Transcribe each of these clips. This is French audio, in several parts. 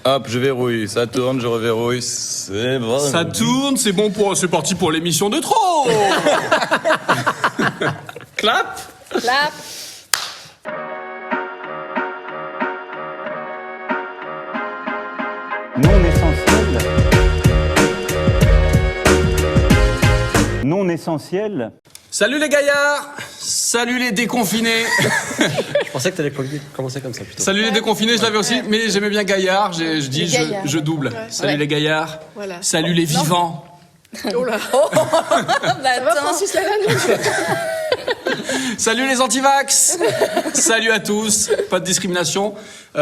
Hop, je verrouille, ça tourne, je reverrouille, c'est bon. Ça tourne, c'est bon pour... C'est parti pour l'émission de trop. Clap. Clap. Non essentiel. Non essentiel. Salut les gaillards. Salut les déconfinés. Je pensais que t'allais commencer comme ça plutôt. Salut les déconfinés, je l'avais aussi, mais j'aimais bien gaillard, je double. Ouais. Salut les gaillards. Voilà. Salut les vivants. Oh là. Bah, Ça va, Francis Lalanne? Salut les antivax. Salut à tous, pas de discrimination.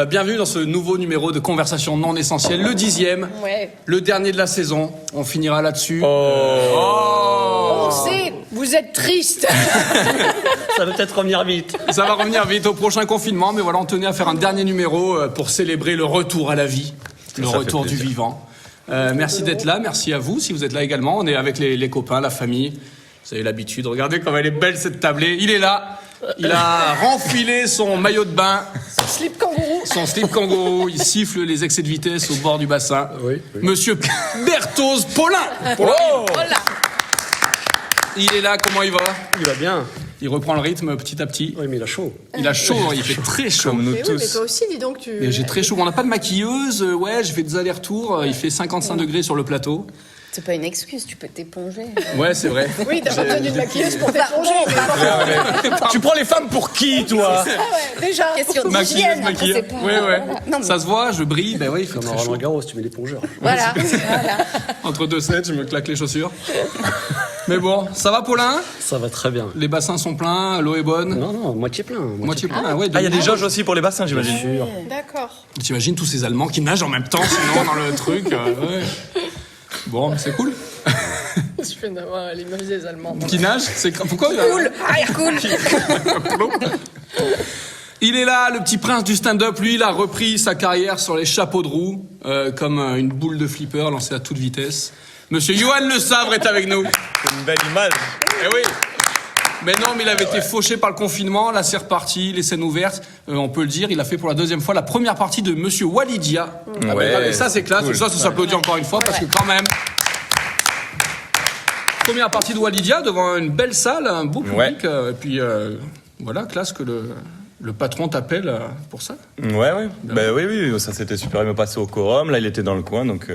Bienvenue dans ce nouveau numéro de Conversation non essentielle, le 10e, Ouais. le dernier de la saison. On finira là-dessus. On sait, vous êtes triste. Ça va peut-être revenir vite. Ça va revenir vite au prochain confinement, mais voilà, on tenait à faire un dernier numéro pour célébrer le retour à la vie, le Ça fait retour du plaisir. vivant. Merci d'être là, merci à vous si vous êtes là également. On est avec les copains, la famille. Vous avez l'habitude. Regardez comme elle est belle cette tablée. Il est là. Il a renfilé son maillot de bain, Slip kangourou. son slip kangourou. Il siffle les excès de vitesse au bord du bassin. Oui. Monsieur Berthoz Paulin. Oh là. Il est là. Comment il va? Il va bien. Il reprend le rythme petit à petit. Oui, mais il a chaud. Il a chaud. Il fait très chaud. Comme nous Mais oui, mais tous. toi aussi, dis donc, tu... Et j'ai très chaud. On n'a pas de maquilleuse. Ouais, je fais des allers-retours. Il fait 55 degrés sur le plateau. C'est pas une excuse, tu peux t'éponger. Ouais, c'est vrai. Oui, t'as pas besoin d'une maquilleuse pour t'éponger. Tu prends les femmes pour qui, toi? Ah ouais, déjà. Question Maquilleuse, d'hygiène, après, maquilleuse. c'est pas... Ouais, ouais. Non, mais Ça se voit, je brille. Ben oui, il fait Comme très à chaud. Roland Garros, tu mets l'épongeur. voilà, voilà. Entre deux sets, je me claque les chaussures. Mais bon, ça va, Paulin? Ça va très bien. Les bassins sont pleins, l'eau est bonne. Non, non, moitié plein. Moitié plein. Ah ouais. Ah, il y a des jauges aussi pour les bassins, j'imagine. sûr. D'accord. T'imagines tous ces Allemands qui nagent en même temps, sinon dans le truc. Ouais. Bon, c'est cool. Je viens d'avoir l'image des Allemands. Qui nagent, c'est pourquoi? Cool, ah, cool. Il est là, le petit prince du stand-up. Lui, il a repris sa carrière sur les chapeaux de roue, comme une boule de flipper lancée à toute vitesse. Monsieur Johan Le Sabre est avec nous. C'est une belle image. Eh oui. Mais non, mais il avait été fauché par le confinement. Là, c'est reparti, les scènes ouvertes. On peut le dire, il a fait pour la deuxième fois la première partie de Monsieur Walidia. Ouais. Et ça, c'est classe. Cool. Ça s'applaudit encore une fois parce que quand même. Première partie de Walidia devant une belle salle, un beau public. Ouais. Et puis, voilà, classe que le patron t'appelle pour ça. Ouais. Ben oui, ça s'était super bien passé au quorum. Là, il était dans le coin, donc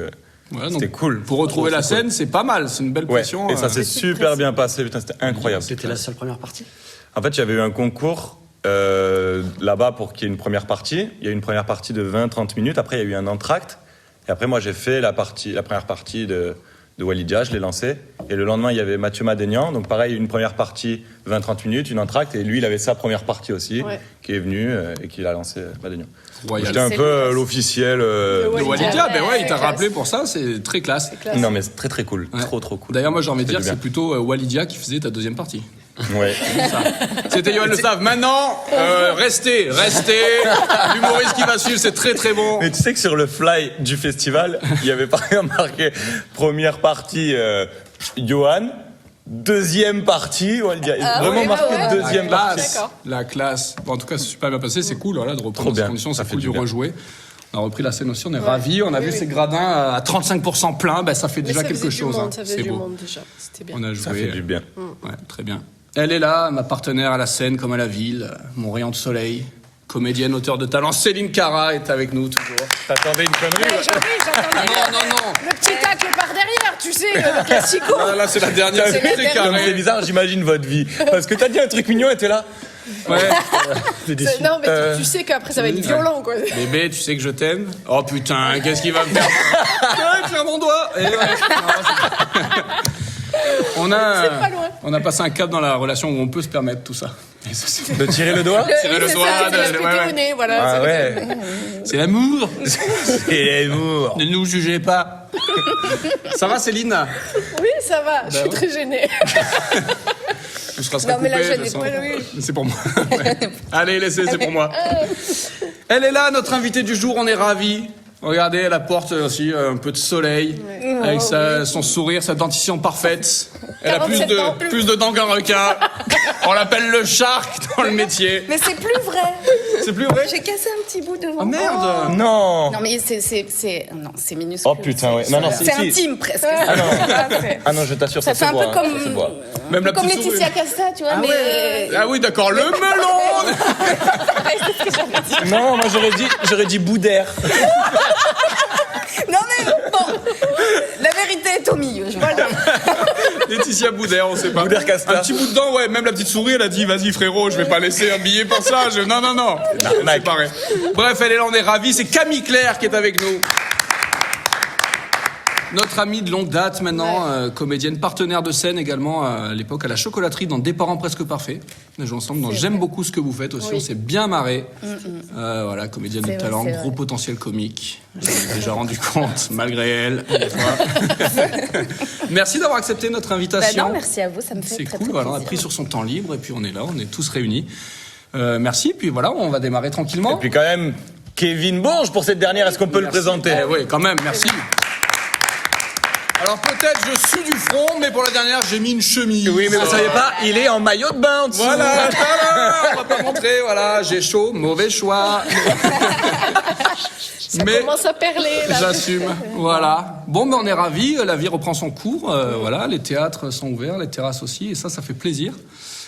Ouais, c'était donc, cool. Pour retrouver la C'est cool. scène, c'est pas mal. C'est une belle Ouais, pression. et ça s'est super bien passé. Putain, c'était incroyable. C'était la seule première partie. En fait, j'avais eu un concours là-bas pour qu'il y ait une première partie. Il y a eu une première partie de 20-30 minutes. Après, il y a eu un entracte. Et après, moi, j'ai fait la première partie de Walidia. Je l'ai lancé. Et le lendemain, il y avait Mathieu Madénian. Donc, pareil, une première partie 20-30 minutes, une entracte. Et lui, il avait sa première partie aussi, Ouais. qui est venu et qui l'a lancé Madénian. Royal. J'étais un C'est peu classe. l'officiel. Le Walidia, ben ouais, il t'a classe. rappelé pour ça. C'est très classe. Classe. Non, mais c'est très très cool. Ouais. Trop cool. D'ailleurs, moi, j'ai envie de Ça dire, fait du c'est plutôt Walidia qui faisait ta deuxième partie. bien. Ouais. C'était Johan Le Sabre. Maintenant, restez. L'humoriste qui va suivre, c'est très très bon. Mais tu sais que sur le fly du festival, il y avait par exemple marqué première partie Johan, deuxième partie Walidia. Vraiment ouais, marqué ouais. deuxième La partie. classe. D'accord. La classe. Bon, en tout cas, c'est super bien passé. C'est cool, voilà, de reprendre Trop dans ces bien. conditions. Ça C'est fait cool du de bien. rejouer. On a repris la scène aussi. On est ravis. On a vu ces gradins à 35% plein. Ben, ça fait Mais déjà ça quelque faisait du chose. monde, hein. ça faisait C'est du beau. monde déjà. C'était bien. On a Ça joué. fait du bien. Ouais, très bien. Elle est là, ma partenaire à la scène comme à la ville, mon rayon de soleil. Comédienne, auteur de talent, Céline Cara est avec nous toujours. T'attendais une connerie Ouais, j'attendais. Non. Le petit tacle par derrière, tu sais, le classico. Ah, là, c'est la dernière. C'est la très dernière. Comme c'est carré. bizarre, j'imagine votre vie. Parce que t'as dit un truc mignon et t'es là. Ouais. Non, mais tu sais qu'après, ça va être violent, quoi. Bébé, tu sais que je t'aime. Oh putain, qu'est-ce qu'il va me faire? Il va me faire mon doigt. Et ouais. On pas loin. on a passé un cap dans la relation où on peut se permettre tout ça. Et ça, c'est- De tirer le doigt. Tirer le C'est doigt, ça, de- c'est la ouais, ouais. au nez, voilà. Ah ouais. C'est l'amour. C'est l'amour. Ne nous jugez pas. Ça va, Céline? Oui, ça va, je suis très gênée. Tu seras Non, mais là, coupé, je de n'ai toute pas- façon. oui. C'est pour moi. Ouais. Allez, laissez, c'est pour moi. Elle est là, notre invitée du jour, on est ravis. Regardez, elle apporte aussi un peu de soleil, avec son sourire, sa dentition parfaite. Elle a 47 ans. plus de dents qu'un requin. On l'appelle le shark dans le métier. Mais c'est plus vrai. C'est plus vrai? J'ai cassé un petit bout devant. Oh merde! Non. Non, mais c'est minuscule. Oh putain, ouais. Non, non, c'est si. intime presque. Ah non. Ah non, je t'assure, Ça fait un peu ça se voit. Même la comme petite souris. Laetitia Casta, tu vois, mais. Ah oui, d'accord, le melon! Non, moi j'aurais dit bout d'air. Non, mais bon, la vérité est au milieu. Je vois. Laetitia Boudère, on sait pas. Boudère Castor. Un petit bout dedans, ouais. Même la petite souris, elle a dit, vas-y frérot, je vais pas laisser un billet pour ça. Non. C'est pareil. Bref, elle est là, on est ravis. C'est Camille Claire qui est avec nous. Notre amie de longue date maintenant, comédienne, partenaire de scène également à l'époque à la chocolaterie dans Des parents presque parfaits. On a joué ensemble dans J'aime beaucoup ce que vous faites aussi, on s'est bien marré. Voilà, comédienne de talent, vrai. gros potentiel comique. J'en ai déjà rendu compte, malgré elle. Des fois. Merci d'avoir accepté notre invitation. Bah non, merci à vous, ça me fait C'est très, cool, très voilà, on a plaisir. pris sur son temps libre et puis on est là, on est tous réunis. Merci, puis voilà, on va démarrer tranquillement. Et puis quand même, Kevin Bourge pour cette dernière, est-ce qu'on peut le présenter? Oui, quand même, merci. Alors peut-être je suis du front, mais pour la dernière j'ai mis une chemise. Oui, mais vous savez pas, il est en maillot de bain en dessous. Voilà, on va pas montrer, voilà, j'ai chaud, mauvais choix. Ça Mais commence à perler, là. j'assume, voilà. Bon, mais on est ravis, la vie reprend son cours, voilà, les théâtres sont ouverts, les terrasses aussi, et ça fait plaisir.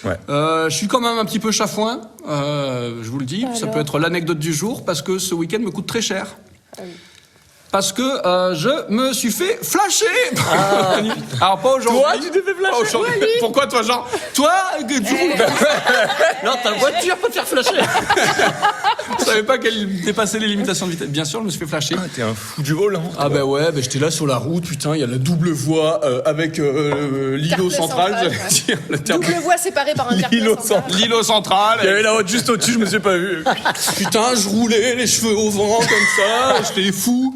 Ouais. Je suis quand même un petit peu chafouin, je vous le dis, ça peut être l'anecdote du jour, parce que ce week-end me coûte très cher. Parce que je me suis fait flasher. Alors pas aujourd'hui. Toi, tu t'es fait flasher? Pas aujourd'hui. Pourquoi toi, genre toi que tu roules. Non, ta voiture peut te faire flasher. Je savais pas qu'elle dépassait les limitations de vitesse. Bien sûr, je me suis fait flasher. Ah, t'es un fou du volant. Ah bah ouais, bah j'étais là sur la route, putain, il y a la double voie avec l'îlot Carplay central, central, j'allais dire. Le terme. Double voie séparée par un carplay L'îlot central. L'îlot central. Il y avait la route juste au-dessus, je me suis pas vu. Putain, je roulais les cheveux au vent comme ça, j'étais fou.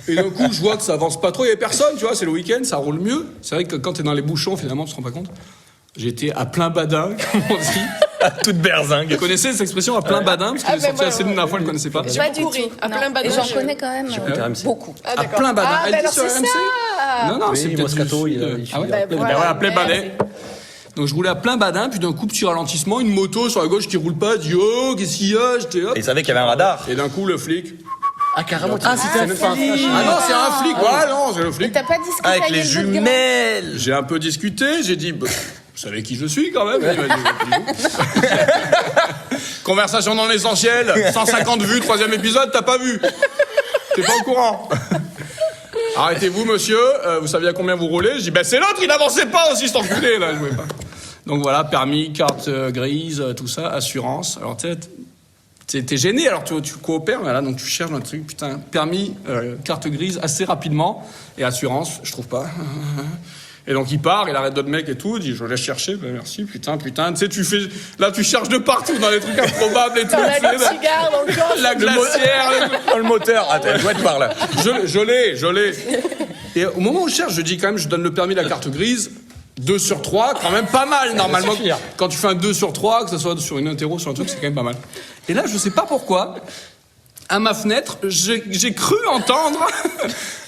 Et d'un coup, je vois que ça avance pas trop, il y avait personne, tu vois, c'est le week-end, ça roule mieux. C'est vrai que quand t'es dans les bouchons, finalement, tu te rends pas compte. J'étais à plein badin, comme on dit. À toute berzingue. Vous connaissez cette expression à plein badin? Parce que Ah, j'ai ben sorti moi, assez de la fois, je ne connaissais pas. J'ai Pas beaucoup du ri. tout. À Non. plein badin, Et j'en je- connais quand même RMC. beaucoup. Ah, À d'accord. plein badin. Ah, Elle bah dit alors sur c'est RMC? ça. Non, c'est Oui, peut-être Moscato, du il sud. fait Ah ouais. à plein Ben voilà, à plein merci. badin. Donc je roulais à plein badin, puis d'un coup, petit ralentissement, une moto sur la gauche qui roule pas, dit oh, qu'est-ce qu'il y a? J'étais hop. Et il savait qu'il y avait un radar. Et d'un coup, le flic. Ah, carrément, c'était même pas un flash. Ah non, c'est un flic, ouais, non, c'est le flic. T'as pas discuté Avec les votre grand- jumelles. J'ai un peu discuté, j'ai dit, bah, vous savez qui je suis quand même? Il m'a dit, conversation dans l'essentiel, 150 vues, 3e épisode, t'as pas vu? T'es pas au courant? Arrêtez-vous, monsieur, vous saviez à combien vous roulez? Je dis, bah c'est l'autre, il n'avançait pas aussi, cet enculé, là, je voulais pas. Donc voilà, permis, carte grise, tout ça, assurance. Alors t'es gêné, alors tu coopères, mais là, donc tu cherches un truc, putain, permis, carte grise, assez rapidement, et assurance, je trouve pas. Et donc il part, il arrête d'autres mecs et tout, il dit je laisse chercher, ben merci, putain, tu sais, là tu cherches de partout dans les trucs improbables et tout. T'en as tu sais, le cigare dans le corps. la glacière, Dans le moteur. Attends, elle doit être par là. je l'ai. Et au moment où je cherche, je dis quand même, je donne le permis de la carte grise, 2 sur 3, quand même pas mal normalement. suffire. Quand tu fais un 2 sur 3, que ce soit sur une interro, sur un truc, c'est quand même pas mal. Et là, je sais pas pourquoi, à ma fenêtre, j'ai cru entendre,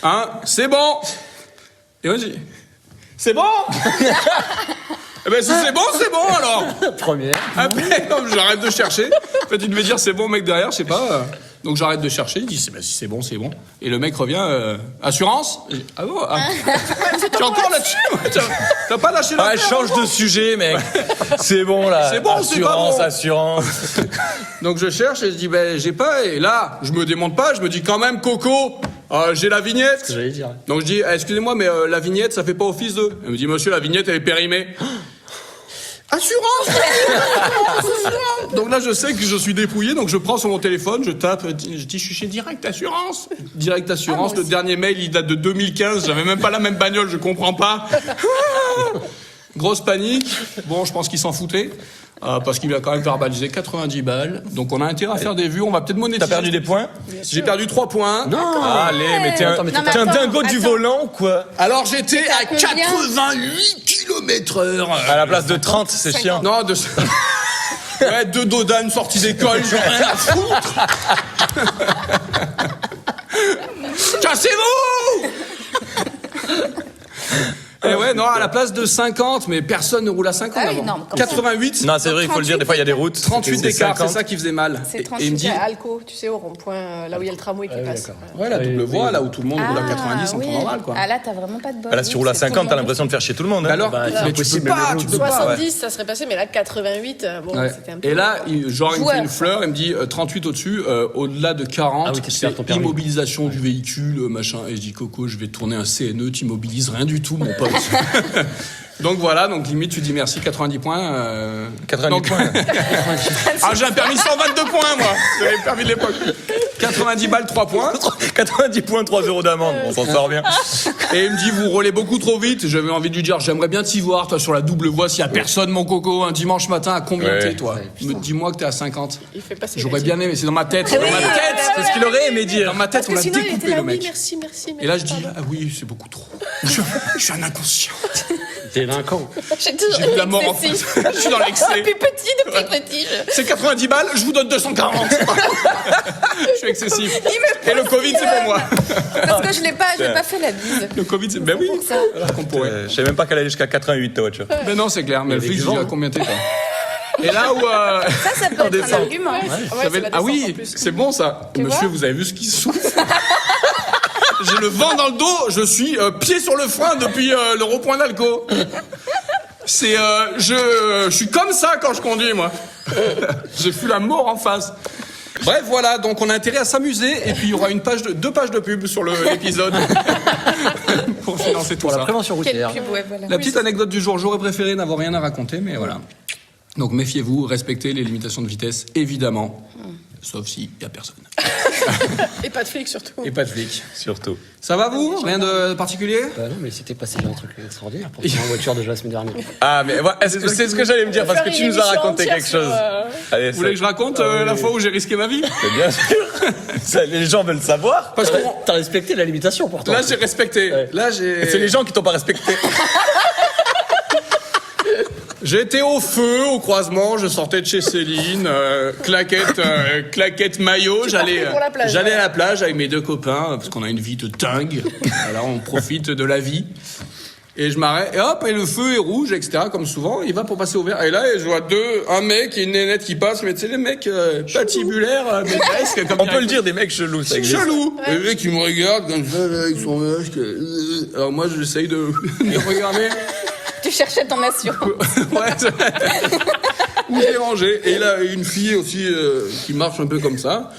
hein, c'est bon. Et moi, j'ai dit, c'est bon. Eh ben si c'est bon alors. Première. Après, comme j'arrête de chercher. En fait, il devait dire c'est bon, mec derrière, je sais pas. Donc j'arrête de chercher. Il dit si c'est bon, c'est bon. Et le mec revient. Assurance. Et je dis, ah bon. Tu es encore là-dessus? T'as pas lâché Ah, l'affaire? change de sujet, mec. C'est bon, là. C'est bon, c'est pas bon. Assurance. Donc je cherche et je dis ben j'ai pas. Et là, je me démonte pas. Je me dis quand même Coco, j'ai la vignette. J'allais dire. Donc je dis excusez-moi, mais la vignette ça fait pas office de. Elle me dit monsieur, la vignette elle est périmée. Assurance. Donc là je sais que je suis dépouillé, donc je prends sur mon téléphone, je tape, je dis je suis chez Direct Assurance. Direct Assurance, le dernier mail il date de 2015, j'avais même pas la même bagnole, je comprends pas. Grosse panique. Bon, je pense qu'il s'en foutait. Parce qu'il a quand même verbalisé 90 balles. Donc on a intérêt à faire des vues, on va peut-être monétiser. T'as perdu des points? J'ai perdu 3 points. Non. Allez, mais t'es un, Non, mais t'es un attends, dingo du attends. volant ou quoi? Alors j'étais à combien 88 km/h. À la place de 30, c'est chiant. Non, ouais, 2 dodanes sorties d'école, j'ai rien à foutre. Cassez-vous. Et ouais, Ouais, non, à la place de 50, mais personne ne roule à 50 Ah oui, avant. non, comme 88, Non, c'est vrai, il faut le dire, des fois il y a des routes. 38 c'est d'écart, c'est 50. ça qui faisait mal. C'est Et il 38 me dit, à Alco, tu sais, au rond-point, là où il y a le tramway qui passe. ouais, la double voie, là où tout le monde roule à 90 en temps normal, quoi. Ah là, t'as vraiment pas de bol. Là, si tu roules à C'est 50, tout le t'as monde. l'impression de faire chier tout le monde. hein. Alors, Bah, c'est mais tu peux impossible, pas, le tu vélo. peux pas. 70, ça serait passé, mais là, 88, bon, Ouais. c'était un peu... Et là, il me Joueur. fait une fleur, il me dit 38 au-dessus, au-delà de 40, Ah oui, tu c'est perds ton permis. immobilisation du véhicule, machin. Et je dis, Coco, je vais tourner un CNE, t'immobilises rien du tout, mon pote. Donc voilà, donc limite, tu dis merci, 90 points. 90 donc- points. Ah, j'ai un permis 122 points, moi. J'avais le permis de l'époque. 90 balles, 3 points. 90 points, 3 euros d'amende. On s'en sort bien. Et il me dit, vous roulez beaucoup trop vite. J'avais envie de lui dire, j'aimerais bien t'y voir, toi, sur la double voie, s'il y a personne, mon Coco, un dimanche matin, à combien Ouais. t'es, toi? Dis-moi que t'es à 50. Il fait passer J'aurais bien aimé, c'est dans ma tête. C'est dans ma tête. C'est ce qu'il aurait aimé dire. Dans ma tête, Parce on que l'a sinon, il était découpé, là, le oui, mec. merci. Et là, je dis, ah oui, c'est beaucoup trop. Je suis un inconscient. Délinquant. J'ai toujours J'ai vu la mort en excessif. face. Je suis dans l'excès. Depuis petit. C'est 90 balles, je vous donne 240. Je suis excessif. Et le Covid, c'est pour moi. Parce que je l'ai pas fait la bise. Le Covid, c'est. Ben oui. Pour ça. Alors qu'on pourrait. Je savais même pas qu'elle allait jusqu'à 88 ta voiture. Ben non, c'est clair. Mais le avait flic, du je dis vent, à hein. combien t'es, toi. Et là où. Ça peut être un argument. Ouais, J'avais- ça va ah descendre en oui, plus. c'est bon ça. Tu Monsieur, vois vous avez vu ce qui souffle. J'ai le vent dans le dos, je suis pied sur le frein depuis le rond-point d'Alco. C'est je suis comme ça quand je conduis, moi. J'ai vu la mort en face. Bref, voilà, donc on a intérêt à s'amuser et puis il y aura deux pages de pub sur l'épisode pour financer tout Pour la ça. prévention Quelle routière. pub, ouais, voilà. La petite anecdote du jour, j'aurais préféré n'avoir rien à raconter, mais voilà. Donc méfiez-vous, respectez les limitations de vitesse, évidemment. Sauf s'il n'y a personne. Et pas de flic, surtout. Et pas de flic. Surtout. Ça va vous? Rien de particulier? Bah non, mais c'était passé un truc extraordinaire pour prendre en voiture déjà la semaine dernière. Ah, mais voilà, c'est ce que j'allais me dire parce que tu nous as raconté quelque chose. Allez, Vous voulez que je raconte la fois où j'ai risqué ma vie? bien sûr. Ça, les gens veulent savoir. Parce que T'as respecté la limitation pourtant. là j'ai respecté. Ouais. Là j'ai. C'est les gens qui t'ont pas respecté. J'ai été au feu, au croisement, je sortais de chez Céline, claquette maillot, j'allais pour la plage, j'allais ouais. à la plage avec mes deux copains parce qu'on a une vie de dingue. Voilà, on profite de la vie. Et je m'arrête, et hop, et le feu est rouge, etc., comme souvent, il va pour passer au vert. Et là, je vois un mec et une nénette qui passent, mais tu sais, les mecs patibulaires, mais presque, comme On peut le dire, des mecs chelous. ça c'est existe. chelou. Les mecs, ils me regardent comme ça, là, avec son masque. Alors moi, j'essaye de les regarder. Tu cherchais ton assurance. Ouais, où j'ai rangé. Et là, une fille aussi qui marche un peu comme ça.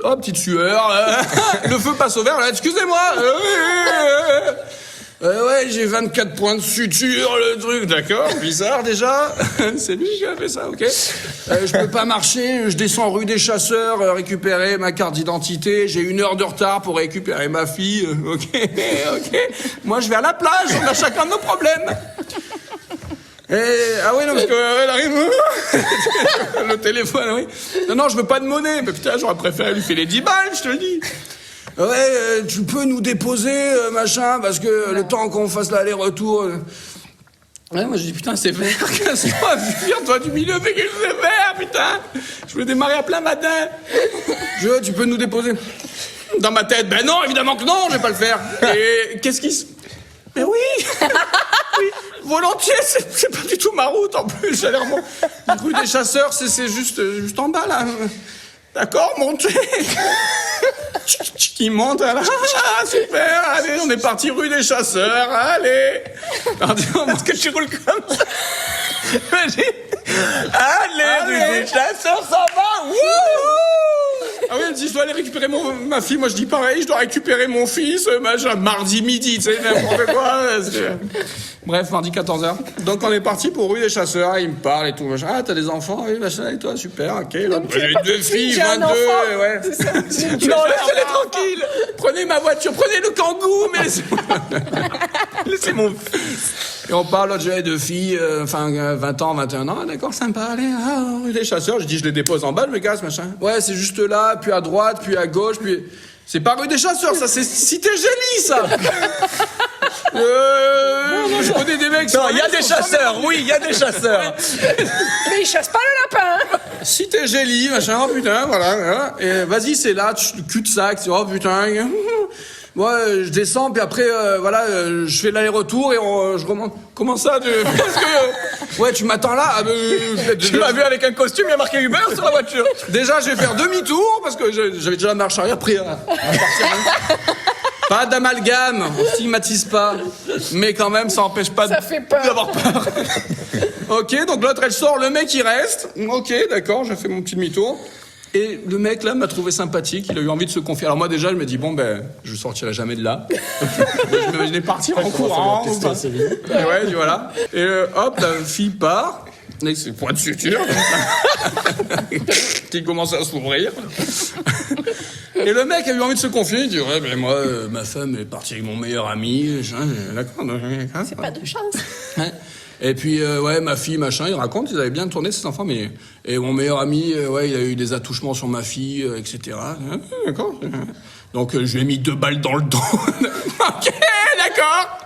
Oh, petite sueur. Le feu passe au vert. Là, excusez-moi. Ouais, j'ai 24 points de suture, le truc. D'accord, bizarre déjà. C'est lui qui a fait ça, ok. Je peux pas marcher. Je descends rue des Chasseurs, récupérer ma carte d'identité. J'ai 1 heure de retard pour récupérer ma fille. Ok, ok. Moi, je vais à la plage. On a chacun nos problèmes. Ah oui, non, parce qu'elle arrive. Le téléphone, oui. Non, je veux pas de monnaie. Mais putain, j'aurais préféré lui faire les 10 balles, je te le dis. Ouais, tu peux nous déposer, machin, parce que le temps qu'on fasse l'aller-retour. Ouais, moi je dis putain, c'est vert, casse-toi, vire-toi du milieu, fais quelque chose de vert, putain. Je voulais démarrer à plein matin. Je veux, tu peux nous déposer. Dans ma tête, ben non, évidemment que non, je vais pas le faire. Et qu'est-ce qui se. Mais oui. Oui, volontiers, c'est pas du tout ma route en plus. J'ai l'air rue des Chasseurs, c'est juste en bas là. D'accord, montez. Il monte là. Ah, super, allez, on est parti rue des Chasseurs, allez. Est-ce que tu roules comme ça? Allez, rue des Chasseurs, ça va. Wouhou. Ah oui, elle dit, je dois aller récupérer ma fille. Moi, je dis pareil, je dois récupérer mon fils, machin, mardi midi, tu sais, n'importe quoi. Bref, mardi 14h. Donc, on est parti pour rue des Chasseurs. Il me parle et tout, machin. Ah, t'as des enfants? Oui, machin, et toi, super, ok. J'ai 2 filles, J'ai un 22, enfant. ouais. Non, laissez-les tranquilles. Prenez ma voiture, prenez le kangou, mais laissez mon fils. Et on parle, l'autre, j'avais 2 filles, 20 ans, 21 ans. Ah, d'accord, sympa, allez, rue des Chasseurs. Je dis, je les dépose en bas, je me casse, machin. Ouais, c'est juste là, puis à droite, puis à gauche, puis... C'est pas rue des Chasseurs, ça, c'est Cité Génie, ça. Non, je connais des mecs... Non, il y a des chasseurs, oui, il y a des chasseurs. Mais ils chassent pas le lapin. Cité Gélie, machin, oh putain, voilà. Et vas-y, c'est là, cul-de-sac, oh putain. Moi, je descends, puis après, voilà, je fais l'aller-retour et je remonte. Comment ça Parce que... ouais, tu m'attends là. Tu m'as vu avec un costume, il y a marqué Uber sur la voiture. Déjà, je vais faire demi-tour, parce que j'avais déjà la marche arrière pris à partir. Pas d'amalgame, on stigmatise pas. Mais quand même, ça empêche pas Ça fait peur. d'avoir peur. Ok, donc l'autre, elle sort, le mec, il reste. Ok, d'accord, je fais mon petit demi-tour. Et le mec, là, m'a trouvé sympathique. Il a eu envie de se confier. Alors moi, déjà, je me dis, bon, ben, je sortirai jamais de là. Je m'imaginais partir en courant. Tester assez vite. Et ouais, voilà. Et hop, la fille part. Avec ses points de suture. Qui commence à s'ouvrir. Et le mec a eu envie de se confier. Il dit, ouais, ben moi, ma femme est partie avec mon meilleur ami. D'accord. C'est pas de chance. Ouais. Et puis, ouais, ma fille, machin, il raconte, ils avaient bien tourné, ces enfants, mais... Et mon meilleur ami, ouais, il a eu des attouchements sur ma fille, etc. D'accord. Donc, je lui ai mis 2 balles dans le dos. Ok, d'accord.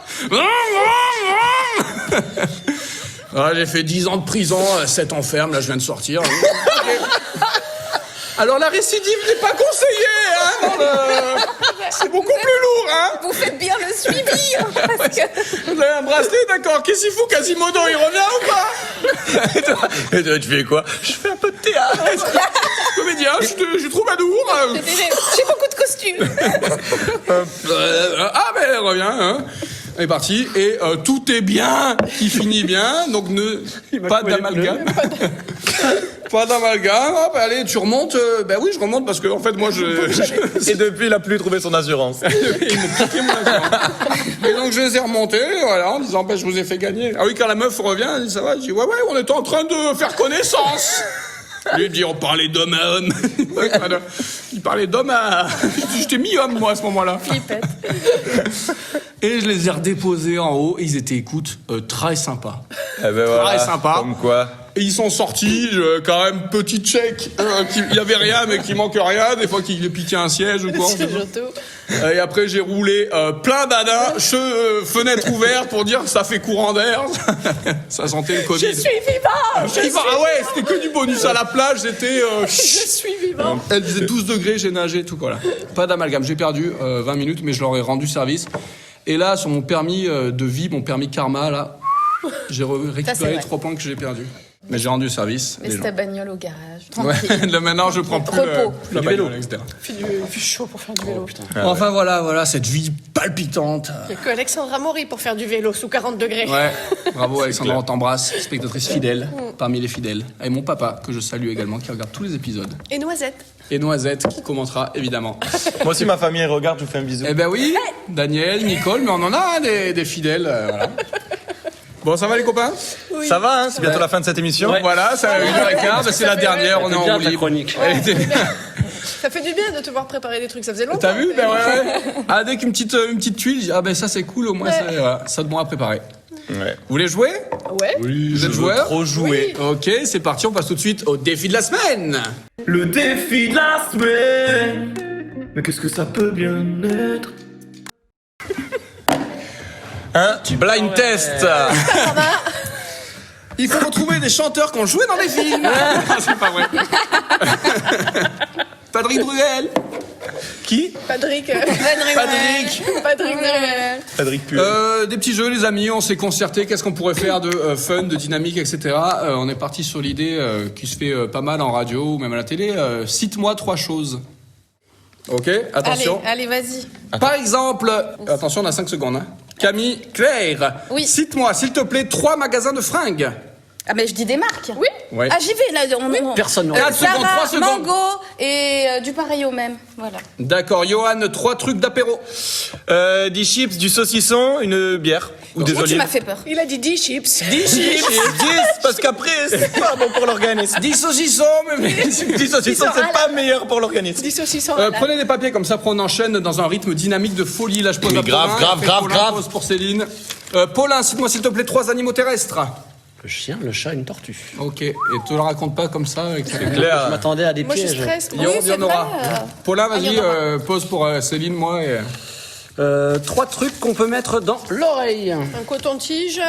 Voilà, j'ai fait 10 ans de prison, 7 ans ferme, là, je viens de sortir. Okay. Alors, la récidive n'est pas conseillée, hein, c'est beaucoup plus lourd, hein. Vous faites bien le suivi. Parce que... Vous avez un bracelet, d'accord. Qu'est-ce qu'il fout, Quasimodo, il revient ou pas? Et toi, tu fais quoi? Je fais un peu de théâtre. Comédien, je suis troubadour. J'ai beaucoup de costumes. Ah, ben, elle revient, hein. Elle est partie, et tout est bien, qui finit bien, donc pas d'amalgame. Pas d'amalgame, hop, allez, tu remontes. Ben oui, je remonte parce que, en fait, moi, Et depuis, il a plus trouvé son assurance. Ils m'ont piqué mon assurance. Et donc, je les ai remontés, voilà, en disant, ben, je vous ai fait gagner. Ah oui, quand la meuf revient, elle dit, ça va? Je dis, ouais, on était en train de faire connaissance. Lui, il dit, on parlait d'homme à homme. Il parlait d'homme à... J'étais mi-homme, moi, à ce moment-là. Flippette. Et je les ai redéposés en haut, et ils étaient, écoute, très sympas. Eh ben voilà, Très sympa. comme quoi. Et ils sont sortis, quand même, petit check. Il y avait rien, mais qu'il manque rien. Des fois qu'il piquait un siège ou quoi. C'est surtout. Et après, j'ai roulé plein d'adins, fenêtre ouverte pour dire que ça fait courant d'air. Ça sentait le Covid. Je suis vivant. Ah ouais, c'était que du bonus à la plage. J'étais... Je suis vivant. Elle disait 12 degrés, j'ai nagé, tout voilà. Pas d'amalgame. J'ai perdu 20 minutes, mais je leur ai rendu service. Et là, sur mon permis de vie, mon permis karma, là, j'ai récupéré les 3 points que j'ai perdus. Mais j'ai rendu service. Laisse ta bagnole au garage. Ouais, Tranquille. là maintenant je prends plus Repos. la bagnole, etc. Il fait chaud pour faire du vélo. Enfin voilà, cette vie palpitante. Il n'y a que Alexandra Maury pour faire du vélo sous 40 degrés. Ouais, bravo Alexandra, on t'embrasse, spectatrice fidèle, parmi les fidèles. Et mon papa, que je salue également, qui regarde tous les épisodes. Et Noisette. Et Noisette, qui commentera évidemment. Moi aussi, ma famille regarde, je vous fais un bisou. Eh ben oui, Daniel, Nicole, mais on en a des fidèles, voilà. Bon, ça va les copains? Ça va, hein? C'est bientôt la fin de cette émission. Ouais. Voilà, ça a 1h15, bah, c'est la dernière, on est en bien roue ta libre. chronique. Elle était bien. Ça fait du bien de te voir préparer des trucs, ça faisait longtemps. T'as vu? Ben ouais. Ah, dès qu'une petite tuile, je dis, ah ben ça c'est cool, au moins ça de bon à préparer. Ouais. Vous voulez jouer? Ouais. Vous êtes joueur? Trop jouer. Ok, c'est parti, on passe tout de suite au défi de la semaine. Le défi de la semaine. Mais qu'est-ce que ça peut bien être? Un blind test. Il faut retrouver des chanteurs qui ont joué dans des films. C'est pas vrai. Patrick Bruel. Qui? Patrick. Patrick. Patrick Puel. Des petits jeux, les amis. On s'est concerté. Qu'est-ce qu'on pourrait faire de fun, de dynamique, etc. On est parti sur l'idée qui se fait pas mal en radio ou même à la télé. Cite-moi 3 choses. Ok, attention. Allez, vas-y. Par exemple, attention, on a 5 secondes. Hein. Camille, Claire. Oui. Cite-moi, s'il te plaît, 3 magasins de fringues. Ah, mais je dis des marques. Oui. Ouais. Ah, j'y vais, là. Personne n'aurait 4 secondes, 3 Zara, secondes. Mango et du pareil au même. Voilà. D'accord, Johan, 3 trucs d'apéro. Des chips, du saucisson, une bière. Ou des Oh, tu olives. m'as fait peur. Il a dit 10 chips. 10 chips. 10, parce qu'après, c'est pas bon pour l'organisme. 10 saucissons, mais... 10 saucissons, c'est pas meilleur pour l'organisme. 10 saucissons. Prenez des papiers comme ça, après on enchaîne dans un rythme dynamique de folie. Là, je pose Oui, à grave, Paulin, grave, après grave, Paulin grave. pose pour Céline. Paulin, cite-moi s'il te plaît 3 animaux terrestres. Le chien, le chat, une tortue. Ok, et te le raconte pas comme ça. Avec Je Claire. m'attendais à des Moi, je pièges. stresse. Il y en aura. Paulin, il y vas-y, en aura. pose pour Céline, moi. Et... 3 trucs qu'on peut mettre dans l'oreille. Un coton-tige,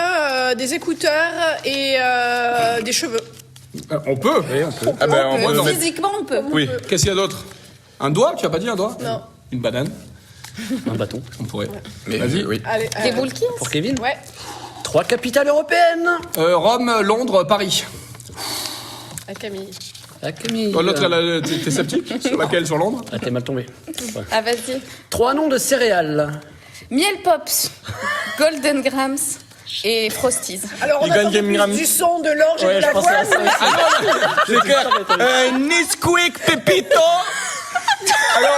des écouteurs et des cheveux. on peut. Ah ben, on peut non. mettre- Physiquement, on peut. Oui. Qu'est-ce qu'il y a d'autre? Un doigt? Tu as pas dit un doigt? Non. Une banane? Un bâton. On pourrait. Mais Vas-y. oui. Allez, Des boules qui Pour Kevin. Ouais. 3 capitales européennes. Rome, Londres, Paris. À Camille. Ah, Camille. Oh, l'autre, t'es sceptique sur laquelle? Sur Londres? Ah, t'es mal tombé. Ouais. Ah, vas-y. 3 noms de céréales. Miel Pops, Golden Grams et Frosties. Alors, on Il gagne attend Game Gram. du son, de l'orge et Ouais, de je la pensais à voix. ça. C'est clair. Nisquik Pepito. Alors,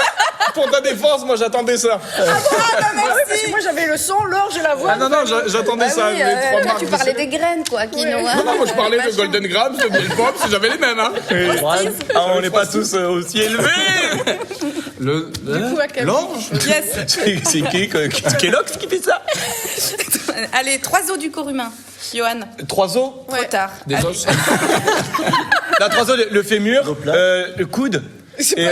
pour ta défense, moi j'attendais ça. Ah oui, parce que moi j'avais le son, l'orge et la voix. Ah non, non, j'attendais Ah ça. oui, les trois toi, marques tu de parlais céréales. des graines, quoi, quinoa. Non, non, moi je parlais de machin. Golden Grams, de Miel Pops, j'avais les mêmes, hein. Ah, on n'est pas tous aussi élevés. Du coup, à Camille. l'orge. Yes. C'est qui Kellogg's qui fait ça? Allez, 3 os du corps humain. Johan, 3 os. trop tard. Des os. La 3 os, le fémur, le coude. Et,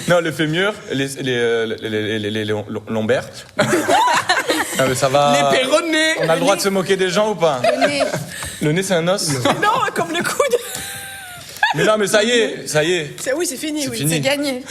non, le fémur, les lombaires. Ah, mais ça va. Les péronnés. On a le droit de se moquer des gens ou pas? Le nez. Le nez, c'est un os? Non, comme le coude. Mais non, mais ça y est. Oui, c'est fini. Oui. fini. C'est gagné.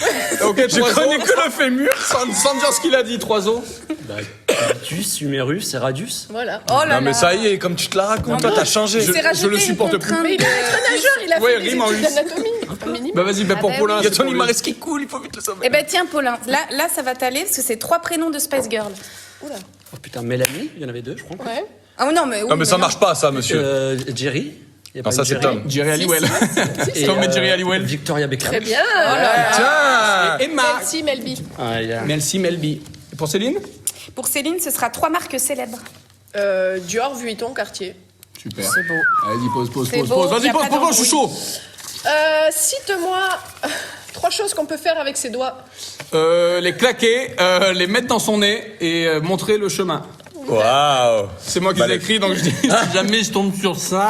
Ok, Je connais que le fémur. Sans dire ce qu'il a dit, 3 os. Bah, Cartus, Humérus et Radius. Voilà. Oh là Non, mais là. ça y est, comme tu te la racontes, toi, t'as changé. Je- C'est rajouté le une supporte plus. contrainte Mais il est de- maître nageur, il a Ouais, fait des rime en études us. d'anatomie. Un minimum. Bah vas-y, bah pour bah Paulin. Il y a c'est ton pour lui. Imares qui coule, il faut vite le sauver. Eh ben tiens, Paulin, là ça va t'aller parce que c'est 3 prénoms de Spice Girl. Oh putain, Mélanie, il y en avait 2, je crois. Ouais. Ah non, mais oui, Non, mais ça marche pas, ça, monsieur. Jerry. Il y a Non, pas ça, une c'est Jerry. Tom. Jerry Halliwell. Et, Tom et Jerry Halliwell. Victoria Beckham. Très bien. Tiens. Emma. Merci, Melby. Ah, il y a- Melcy Melby. Et pour Céline? Pour Céline, ce sera 3 marques célèbres. Dior, Vuitton, Cartier. Super. C'est beau. Vas-y, pose. C'est beau, Vas-y, y a pose, pas je suis chaud. Cite-moi 3 choses qu'on peut faire avec ses doigts. Les claquer, les mettre dans son nez et montrer le chemin. Waouh. C'est moi qui l'ai écrit, donc je dis si jamais je tombe sur ça.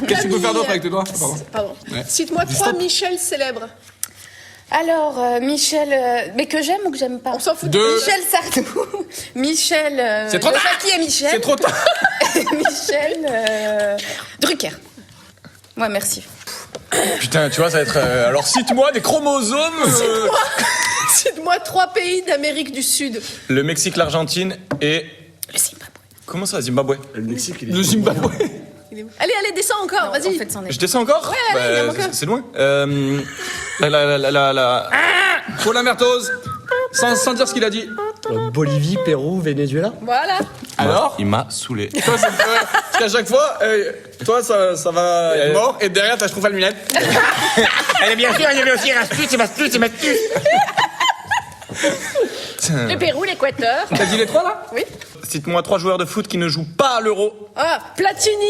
Qu'est-ce que tu peux faire d'autre avec tes doigts? Pardon. Ouais. Cite-moi 3 Michel célèbres. Alors, Michel, mais que j'aime ou que j'aime pas? On s'en fout. Deux. Michel Sardou, Michel. C'est trop tard. Jackie et Michel. C'est trop tard. Michel Drucker. Ouais, merci. Putain, tu vois, ça va être. Alors, cite-moi des chromosomes. Cite-moi 3 pays d'Amérique du Sud. Le Mexique, l'Argentine et. Le Zimbabwe. Comment ça, Zimbabwe? Le Mexique, il est. Le Zimbabwe. Allez, descends encore, En vas-y. fait, c'en est. Je descends encore? Ouais, allez, il en manque un. C'est loin. La. Paulin Mertoz. Sans dire ce qu'il a dit. Bolivie, Pérou, Venezuela. Voilà. Alors? Il m'a saoulé. Toi, parce qu'à chaque fois, toi, ça va être mort, et derrière, t'as je trouve à lunette. Et bien sûr, il y avait aussi Rastus et Mastus et Mastus. Le Pérou, l'Équateur. T'as dit les 3 là? Oui. Cite-moi 3 joueurs de foot qui ne jouent pas à l'euro. Ah, Platini,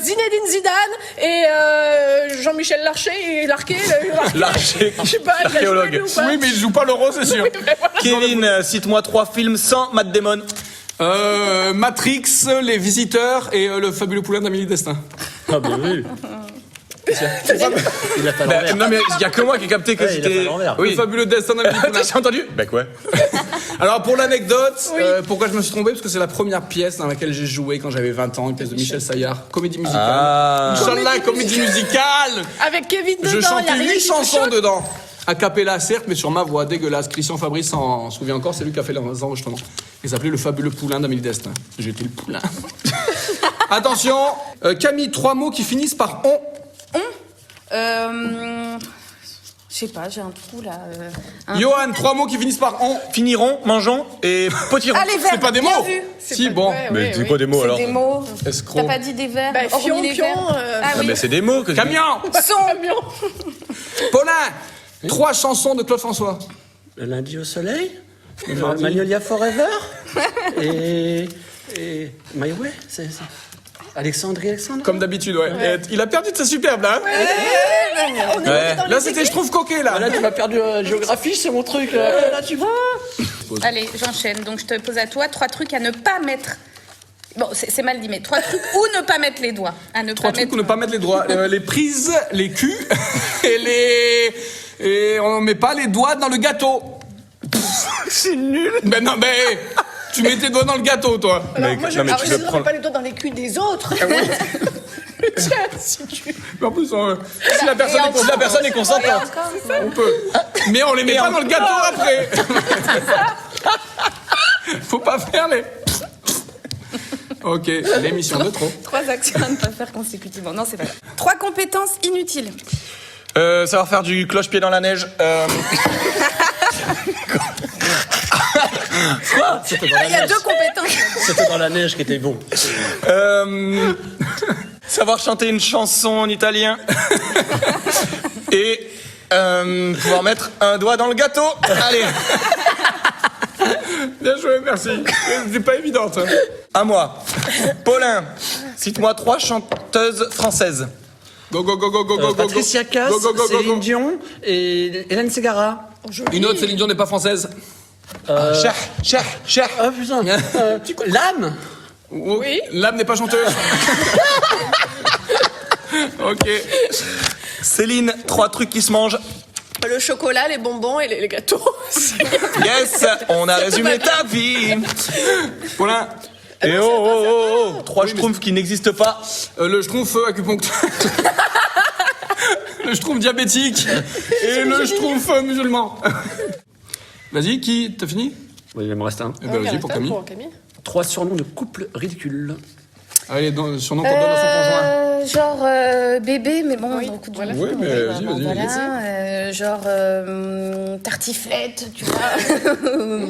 Zinedine Zidane et Jean-Michel Larcher et Larquet. L'arché. Je sais pas, il a joué Archéologue. lui ou pas. Oui, mais je joue pas l'euro, c'est sûr. Kevin, cite-moi 3 films sans Matt Damon. Matrix, Les Visiteurs et Le Fabuleux Poulain d'Amélie Destin. Ah, bien vu. Il a pas l'envers. Non, mais il y a que moi qui ai capté que Ouais, il a c'était. pas l'envers. Le Oui. Fabuleux Destin d'Amélie Poulain. J'ai entendu? Bah quoi? Alors pour l'anecdote, Oui. pourquoi je me suis trompé? Parce que c'est la première pièce dans laquelle j'ai joué quand j'avais 20 ans, une pièce de Michel Saillard, comédie musicale. Ah. Inch'Allah, comédie musicale. Avec Kevin dedans, Je il y a chantais rien 8 qui me chansons choque. dedans. A cappella certes, mais sur ma voix dégueulasse. Christian Fabrice s'en souvient encore, c'est lui qui a fait les enregistrements. Il s'appelait Le Fabuleux Poulain d'Amélie Destin. J'étais le poulain. Attention, Camille, 3 mots qui finissent par on. Je sais pas, j'ai un trou là. Johan, 3 mots qui finissent par on. Finirons, mangeons et potirons. Allez, verbe, C'est pas des bien mots. vu. Si, pas- bon. ouais, Mais ouais, c'est oui. quoi des mots C'est alors? des mots. Escroc. T'as pas dit des verbes? Bah, hormis fion, les pion, verbes. Ah Non, oui. mais c'est des mots que je dis. Camion. Son. Camion. Paulin, 3 chansons de Claude François. Le lundi au soleil. Magnolia Forever. et My Way. C'est Alexandre. Comme d'habitude, ouais. Et il a perdu de sa superbe, là. hein. On est Ouais. dans les Là, c'était je trouve coquet, là. Ah, là, tu m'as perdu géographie, c'est mon truc. Là, tu vois. Allez, j'enchaîne. Donc, je te pose à toi 3 trucs à ne pas mettre. Bon, c'est mal dit, mais 3 trucs où ne pas mettre les doigts. À ne 3 pas trucs mettre. où ne pas mettre les doigts. Les prises, les culs et on met pas les doigts dans le gâteau. C'est nul. Ben non, mais tu mets tes doigts dans le gâteau, toi. Alors, Mais- moi, je non, mais ne tu peux mets prendre- pas les doigts dans les culs des autres. Tiens, si tu... Mais en plus, si la personne est consentante, on peut. Mais on les met pas dans le gâteau après. Faut pas faire les... Ok, l'émission de trop. 3 actions à ne pas faire consécutivement. Non, c'est pas grave. 3 compétences inutiles. Savoir faire du cloche-pied dans la neige. Quoi? C'était dans la Il y a neige. 2 compétences. C'était dans la neige qui était bon. Savoir chanter une chanson en italien. Et pouvoir mettre un doigt dans le gâteau. Allez, Bien joué, merci. C'est pas évident, ça. à moi. Paulin, cite-moi 3 chanteuses françaises. Go, go, go, go, go, go, go. Patricia Cass, Go, go, go, go, go. Céline Dion et Hélène Ségara. Une autre, Céline Dion n'est pas française. Cher. Ah putain. L'âme. Oui. L'âme n'est pas chanteuse. Ok. Céline, 3 trucs qui se mangent. Le chocolat, les bonbons et les gâteaux. Yes, on a résumé ta vie. Paulin, Et oh, 3 schtroumpfs qui n'existent pas. le schtroumpf acupuncteur. Le schtroumpf diabétique. Et le schtroumpf musulman. Vas-y, qui? T'as fini? Oui, il me reste un. Eh ben, vas-y, pour Camille. 3 surnoms de couple ridicules. Allez, surnom qu'on donne à son conjoint. Genre bébé, mais bon, beaucoup de voilà. Oui, mais vas-y, vas-y. Voilà, genre tartiflette, tu vois.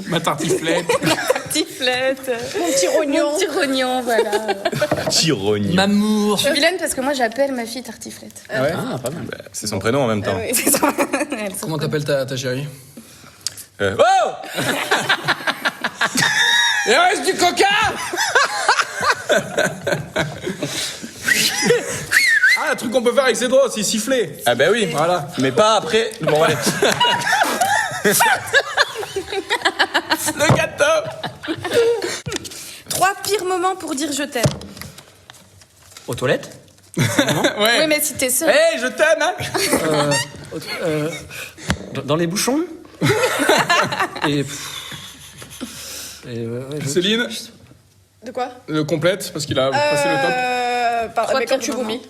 Ma tartiflette. Tartiflette. Mon petit rognon. Mon petit rognon, voilà. Tyrogne. Mamour. Je suis vilaine parce que moi j'appelle ma fille tartiflette. Ouais. Ah, pas mal. C'est son prénom en même temps. Oui, c'est ça. Elle se- Comment t'appelles ta chérie? Oh Il reste du coca. Ah, un truc qu'on peut faire avec ses doigts, c'est siffler. Ah ben oui. Voilà. Mais pas après. Bon allez. Le gâteau. 3 pires moments pour dire je t'aime. Aux toilettes. Ouais. Oui, mais si t'es seule. Hey, je t'aime, hein. Dans les bouchons. Et. Céline, De quoi le complète, parce qu'il a passé le top. Mais quand tu vomis.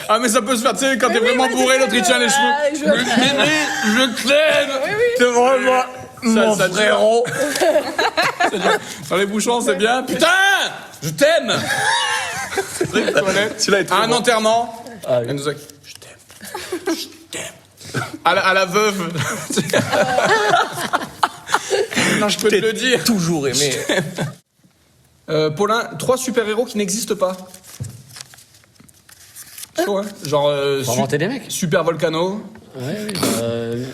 Ah, mais ça peut se faire, tu sais, quand t'es vraiment bourré, l'autre il tient les cheveux. Je t'aime. C'est vraiment mon ça dure. frérot. Dans les bouchons, c'est bien. Putain, je t'aime. Celui-là est trop À un bon. enterrement. Ah, oui. Elle nous a... Je t'aime. Je t'aime. À la veuve. Non, je peux te le dire. Toujours aimé. Paulin, 3 super-héros qui n'existent pas. Chaud, hein. Genre Pour inventer des mecs. Super Volcano. Ouais,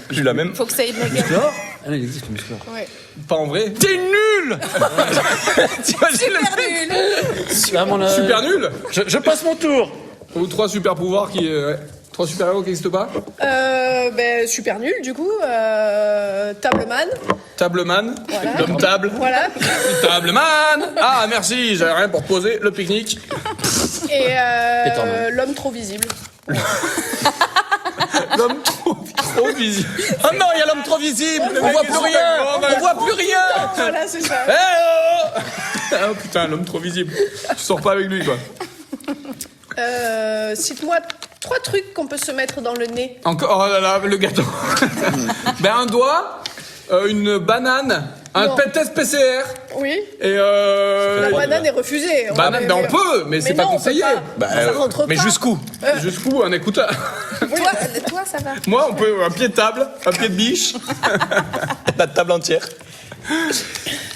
Plus la même. Faut que ça ait de la gueule. Musclor. Ah, il existe le Musclor. Pas en vrai. T'es nul. T'imagines le Super nul. Je passe mon tour. Ou 3 super pouvoirs qui... 3 super-héros qui n'existent pas. Super nul, du coup. Tableman. Tableman. Voilà. L'homme table. Voilà. Tableman. Ah, merci, j'avais rien pour poser le pique-nique. Et Étonnant. l'homme trop visible. L'homme trop visible. Oh non, il y a l'homme trop visible. On voit plus rien. On voit plus rien. Voilà, c'est ça. Eh oh Ah putain, l'homme trop visible. Tu sors pas avec lui, quoi. Cite-moi 3 trucs qu'on peut se mettre dans le nez. Encore, oh là là, le gâteau. Ben, un doigt, une banane, un Non. test PCR Oui. et La banane est refusée. Banane, ben on peut, mais c'est pas non, on peut conseillé. pas. Bah, Ça rentre mais pas. jusqu'où? Jusqu'où un écouteur. Toi, ça va. Moi, on peut un pied de table, un pied de biche. La table entière.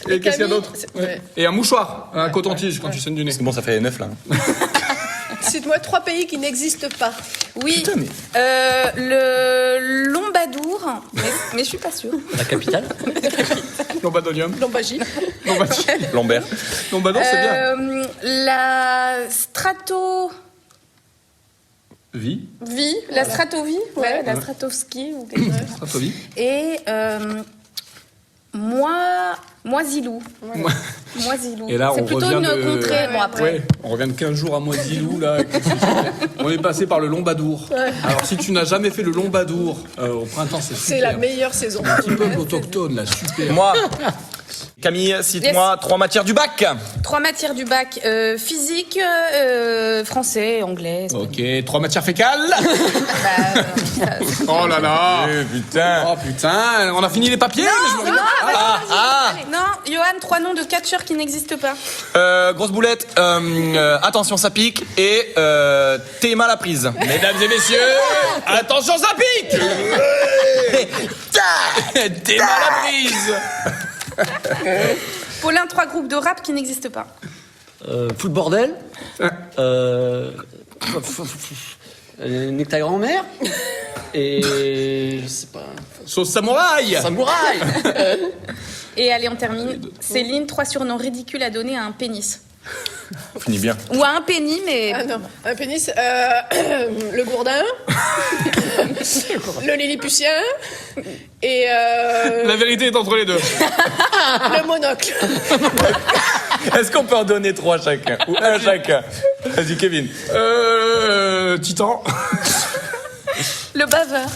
Et qu'est-ce qu'il y a Camille, d'autre? c'est- ouais. Et un mouchoir, un coton-tige quand tu saignes du nez. C'est bon, ça fait 9 là. Cite-moi 3 pays qui n'existent pas. Oui. Le Lombadour, mais je suis pas sûre. La capitale. Lombadonium. Lombagie. Lambert. Lombador, c'est bien. La strato... Vie. Vie, la stratovie, ouais, la stratovski ou quelque chose. Stratovie. Et Moisilou. Moisilou. Et là, c'est on plutôt revient une de... contrée. Bon, après. Ouais, on revient de 15 jours à Moisilou, là. On est passé par le Lombadour. Alors, si tu n'as jamais fait le Lombadour, au printemps, c'est super. C'est la meilleure saison. Un petit peuple autochtone, là, super. Moi, Camille, cite-moi 3 matières du bac. 3 matières du bac, physique, français, anglais. espagnol. Ok, 3 matières fécales. Oh là là. Putain. Oh putain, on a fini les papiers. mais je me- Allez, non, Johan, 3 noms de catcheurs qui n'existent pas. Grosse boulette, attention ça pique et t'es mal à prise. Mesdames et messieurs, attention, ça pique. T'es mal à prise. Paulin, 3 groupes de rap qui n'existent pas. Full bordel. Nique ta grand-mère. Et. Je sais pas. Sauce samouraï. Samouraï. Et allez, on termine. Céline, 3 surnoms ridicules à donner à un pénis. On finit bien. Ou à un pénis, mais... Ah non, un pénis, le gourdin, le lilliputien et La vérité est entre les deux. le monocle. Est-ce qu'on peut en donner 3 chacun? Ou un chacun? Vas-y Kevin. Titan. Le baveur.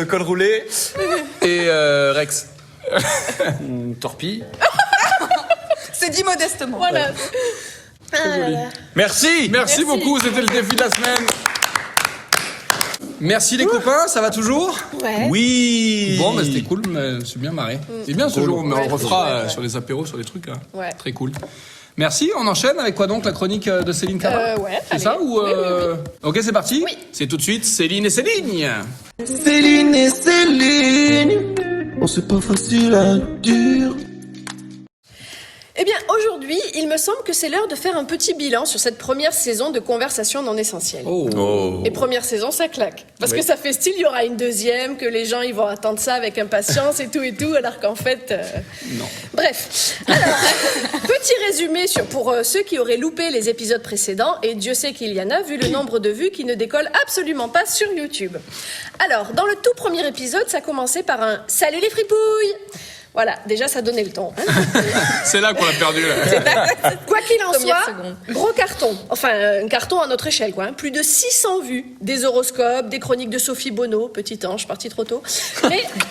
Col roulé et Rex. Torpille. C'est dit modestement. Voilà. Merci. Merci beaucoup, c'était le défi de la semaine. Merci les copains, ça va toujours? Ouais. Oui. Bon, mais c'était cool, mais c'est bien marré. C'est bien ce jour, mais on le refera sur les apéros, sur les trucs. Hein. Ouais. Très cool. Merci, on enchaîne avec quoi donc, la chronique de Céline Cabin? Ouais, C'est allez. ça ou Oui, oui, Ok, c'est parti. Oui. C'est tout de suite Céline et Céline. Céline et Céline, oh c'est pas facile à dire. Eh bien, aujourd'hui, il me semble que c'est l'heure de faire un petit bilan sur cette première saison de Conversation non essentielle. Oh. Et première saison, ça claque. Parce que ça fait style, il y aura une deuxième, que les gens ils vont attendre ça avec impatience et tout, alors qu'en fait... Non. Bref. Alors, petit résumé pour ceux qui auraient loupé les épisodes précédents, et Dieu sait qu'il y en a, vu le nombre de vues qui ne décolle absolument pas sur YouTube. Alors, dans le tout premier épisode, ça commençait par un « Salut les fripouilles !» Voilà, déjà ça donnait le ton. Hein. C'est là qu'on l'a perdu. Là. Quoi qu'il en Première soit, seconde. gros carton. Enfin, un carton à notre échelle, quoi. Hein. Plus de 600 vues, des horoscopes, des chroniques de Sophie Bonneau, petit ange, parti trop tôt.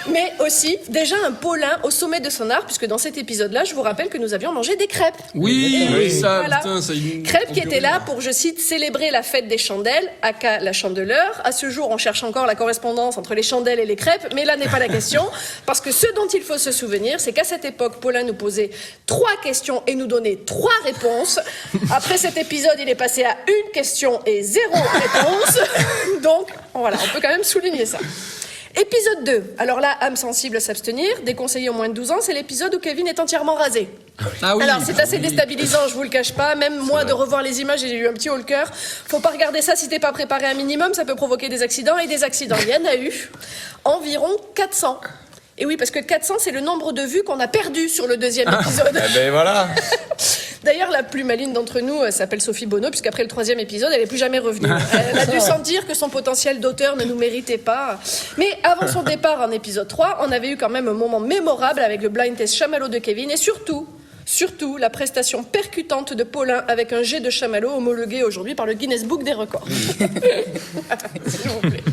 Mais aussi, déjà un Paulin au sommet de son art, puisque dans cet épisode-là, je vous rappelle que nous avions mangé des crêpes. Oui, ça, Voilà. putain, ça... Crêpes qui étaient là pour, je cite, célébrer la fête des chandelles, aka la chandeleur. À ce jour, on cherche encore la correspondance entre les chandelles et les crêpes, mais là n'est pas la question, parce que ce dont il faut se souvenir, c'est qu'à cette époque, Paulin nous posait 3 questions et nous donnait 3 réponses. Après cet épisode, il est passé à 1 question et 0 réponse. Donc, voilà, on peut quand même souligner ça. Épisode 2. Alors là, âme sensible à s'abstenir, déconseillé aux moins de 12 ans, c'est l'épisode où Kevin est entièrement rasé. Ah oui. Alors, c'est assez déstabilisant, je vous le cache pas. Même moi, de revoir les images, j'ai eu un petit haut le cœur. Faut pas regarder ça si t'es pas préparé un minimum, ça peut provoquer des accidents. Et des accidents, il y en a eu environ 400. Et oui, parce que 400, c'est le nombre de vues qu'on a perdu sur le deuxième épisode. Eh ben voilà. D'ailleurs, la plus maligne d'entre nous s'appelle Sophie Bonneau, puisqu'après le 3e épisode, elle n'est plus jamais revenue. Elle a dû sentir que son potentiel d'auteur ne nous méritait pas. Mais avant son départ en épisode 3, on avait eu quand même un moment mémorable avec le blind test chamallow de Kevin et surtout la prestation percutante de Paulin avec un jet de chamallow homologué aujourd'hui par le Guinness Book des records. S'il vous plaît.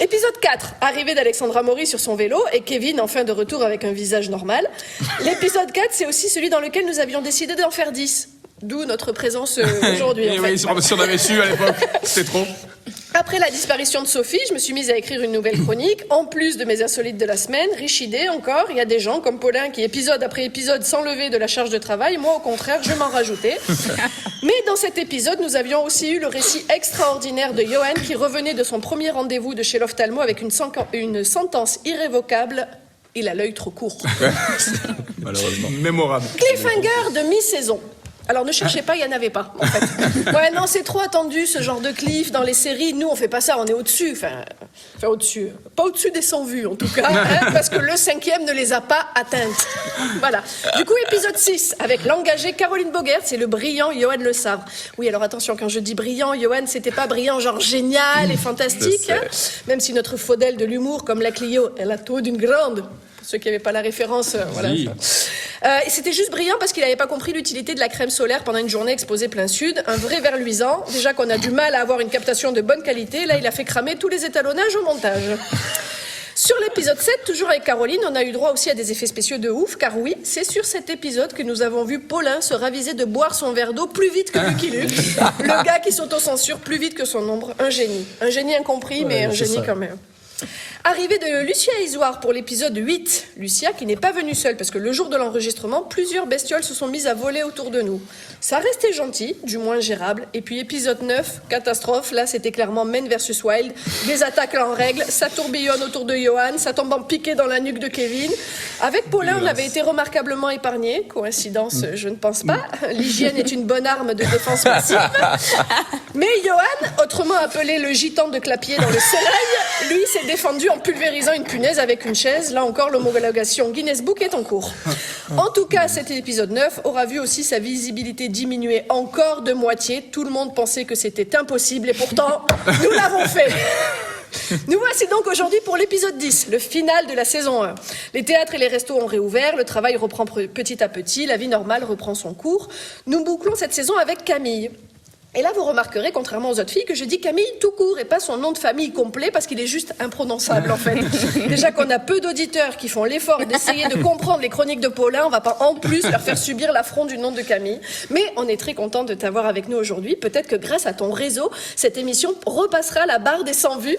Épisode 4, arrivée d'Alexandra Maury sur son vélo et Kevin enfin de retour avec un visage normal. L'épisode 4, c'est aussi celui dans lequel nous avions décidé d'en faire 10. D'où notre présence aujourd'hui. Et En oui, fait. si on avait su à l'époque, c'était trop. Après la disparition de Sophie, je me suis mise à écrire une nouvelle chronique. En plus de mes insolites de la semaine, riche idée encore, il y a des gens comme Paulin qui, épisode après épisode, s'enlevaient de la charge de travail. Moi, au contraire, je m'en rajoutais. Mais dans cet épisode, nous avions aussi eu le récit extraordinaire de Johan qui revenait de son premier rendez-vous de chez l'ophtalmo avec une sentence irrévocable. Il a l'œil trop court. Malheureusement. Mémorable. Cliffhanger de mi-saison. Alors ne cherchez pas, il n'y en avait pas, en fait. Ouais, non, c'est trop attendu, ce genre de cliff dans les séries. Nous, on fait pas ça, on est au-dessus. Enfin au-dessus. Pas au-dessus des 100 vues, en tout cas, hein, parce que le 5e ne les a pas atteintes. Voilà. Du coup, épisode 6, avec l'engagée Caroline Bogert, c'est le brillant Johan Le Sabre. Oui, alors attention, quand je dis brillant, Johan, c'était pas brillant genre génial et fantastique, hein, même si notre faudelle de l'humour, comme la Clio, elle a tout d'une grande Pour ceux qui n'avaient pas la référence, voilà. Oui. Et c'était juste brillant parce qu'il n'avait pas compris l'utilité de la crème solaire pendant une journée exposée plein sud. Un vrai verre luisant. Déjà qu'on a du mal à avoir une captation de bonne qualité, là il a fait cramer tous les étalonnages au montage. Sur l'épisode 7, toujours avec Caroline, on a eu droit aussi à des effets spéciaux de ouf, car oui, c'est sur cet épisode que nous avons vu Paulin se raviser de boire son verre d'eau plus vite que Lucky Luke. Le gars qui s'autocensure plus vite que son ombre. Un génie. Un génie incompris, mais un génie quand même. Arrivée de Lucia Isoire pour l'épisode 8. Lucia qui n'est pas venue seule parce que le jour de l'enregistrement, plusieurs bestioles se sont mises à voler autour de nous. Ça restait gentil, du moins gérable. Et puis épisode 9, catastrophe. Là, c'était clairement Men vs Wild. Des attaques en règle, ça tourbillonne autour de Johan, ça tombe en piqué dans la nuque de Kevin. Avec Paulin, on avait été remarquablement épargnés. Coïncidence, je ne pense pas. L'hygiène est une bonne arme de défense massive. Mais Johan, autrement appelé le gitan de Clapier dans le soleil, lui s'est défendu en pulvérisant une punaise avec une chaise. Là encore, l'homologation Guinness Book est en cours. En tout cas, cet épisode 9 aura vu aussi sa visibilité diminuer encore de moitié. Tout le monde pensait que c'était impossible et pourtant, nous l'avons fait. Nous voici donc aujourd'hui pour l'épisode 10, le final de la saison 1. Les théâtres et les restos ont réouvert, le travail reprend petit à petit, la vie normale reprend son cours. Nous bouclons cette saison avec Camille. Et là, vous remarquerez, contrairement aux autres filles, que je dis Camille tout court et pas son nom de famille complet parce qu'il est juste imprononçable, en fait. Déjà qu'on a peu d'auditeurs qui font l'effort d'essayer de comprendre les chroniques de Paulin, on va pas en plus leur faire subir l'affront du nom de Camille. Mais on est très content de t'avoir avec nous aujourd'hui. Peut-être que grâce à ton réseau, cette émission repassera la barre des 100 vues.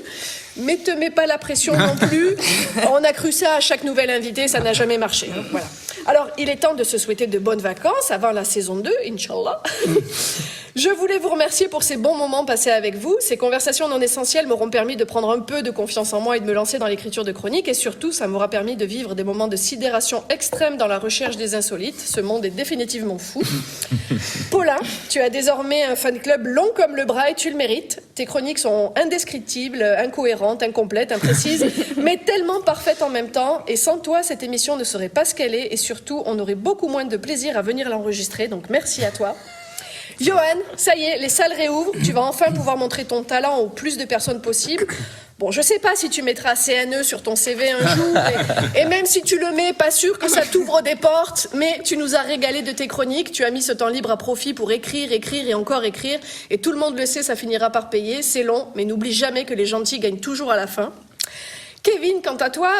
Mais te mets pas la pression non plus. On a cru ça à chaque nouvelle invitée, ça n'a jamais marché. Voilà. Alors, il est temps de se souhaiter de bonnes vacances avant la saison 2, Inch'Allah. Je voulais vous remercier pour ces bons moments passés avec vous. Ces conversations non essentielles m'auront permis de prendre un peu de confiance en moi et de me lancer dans l'écriture de chroniques. Et surtout, ça m'aura permis de vivre des moments de sidération extrême dans la recherche des insolites. Ce monde est définitivement fou. Paulin, tu as désormais un fan club long comme le bras et tu le mérites. Tes chroniques sont indescriptibles, incohérentes, incomplètes, imprécises, mais tellement parfaites en même temps. Et sans toi, cette émission ne serait pas ce qu'elle est. Et surtout, on aurait beaucoup moins de plaisir à venir l'enregistrer. Donc merci à toi. Johan, ça y est, les salles réouvrent. Tu vas enfin pouvoir montrer ton talent au plus de personnes possible. Bon, je sais pas si tu mettras CNE sur ton CV un jour, et même si tu le mets, pas sûr que ça t'ouvre des portes, mais tu nous as régalé de tes chroniques, tu as mis ce temps libre à profit pour écrire et encore écrire, et tout le monde le sait, ça finira par payer, c'est long, mais n'oublie jamais que les gentils gagnent toujours à la fin. Kevin, quant à toi,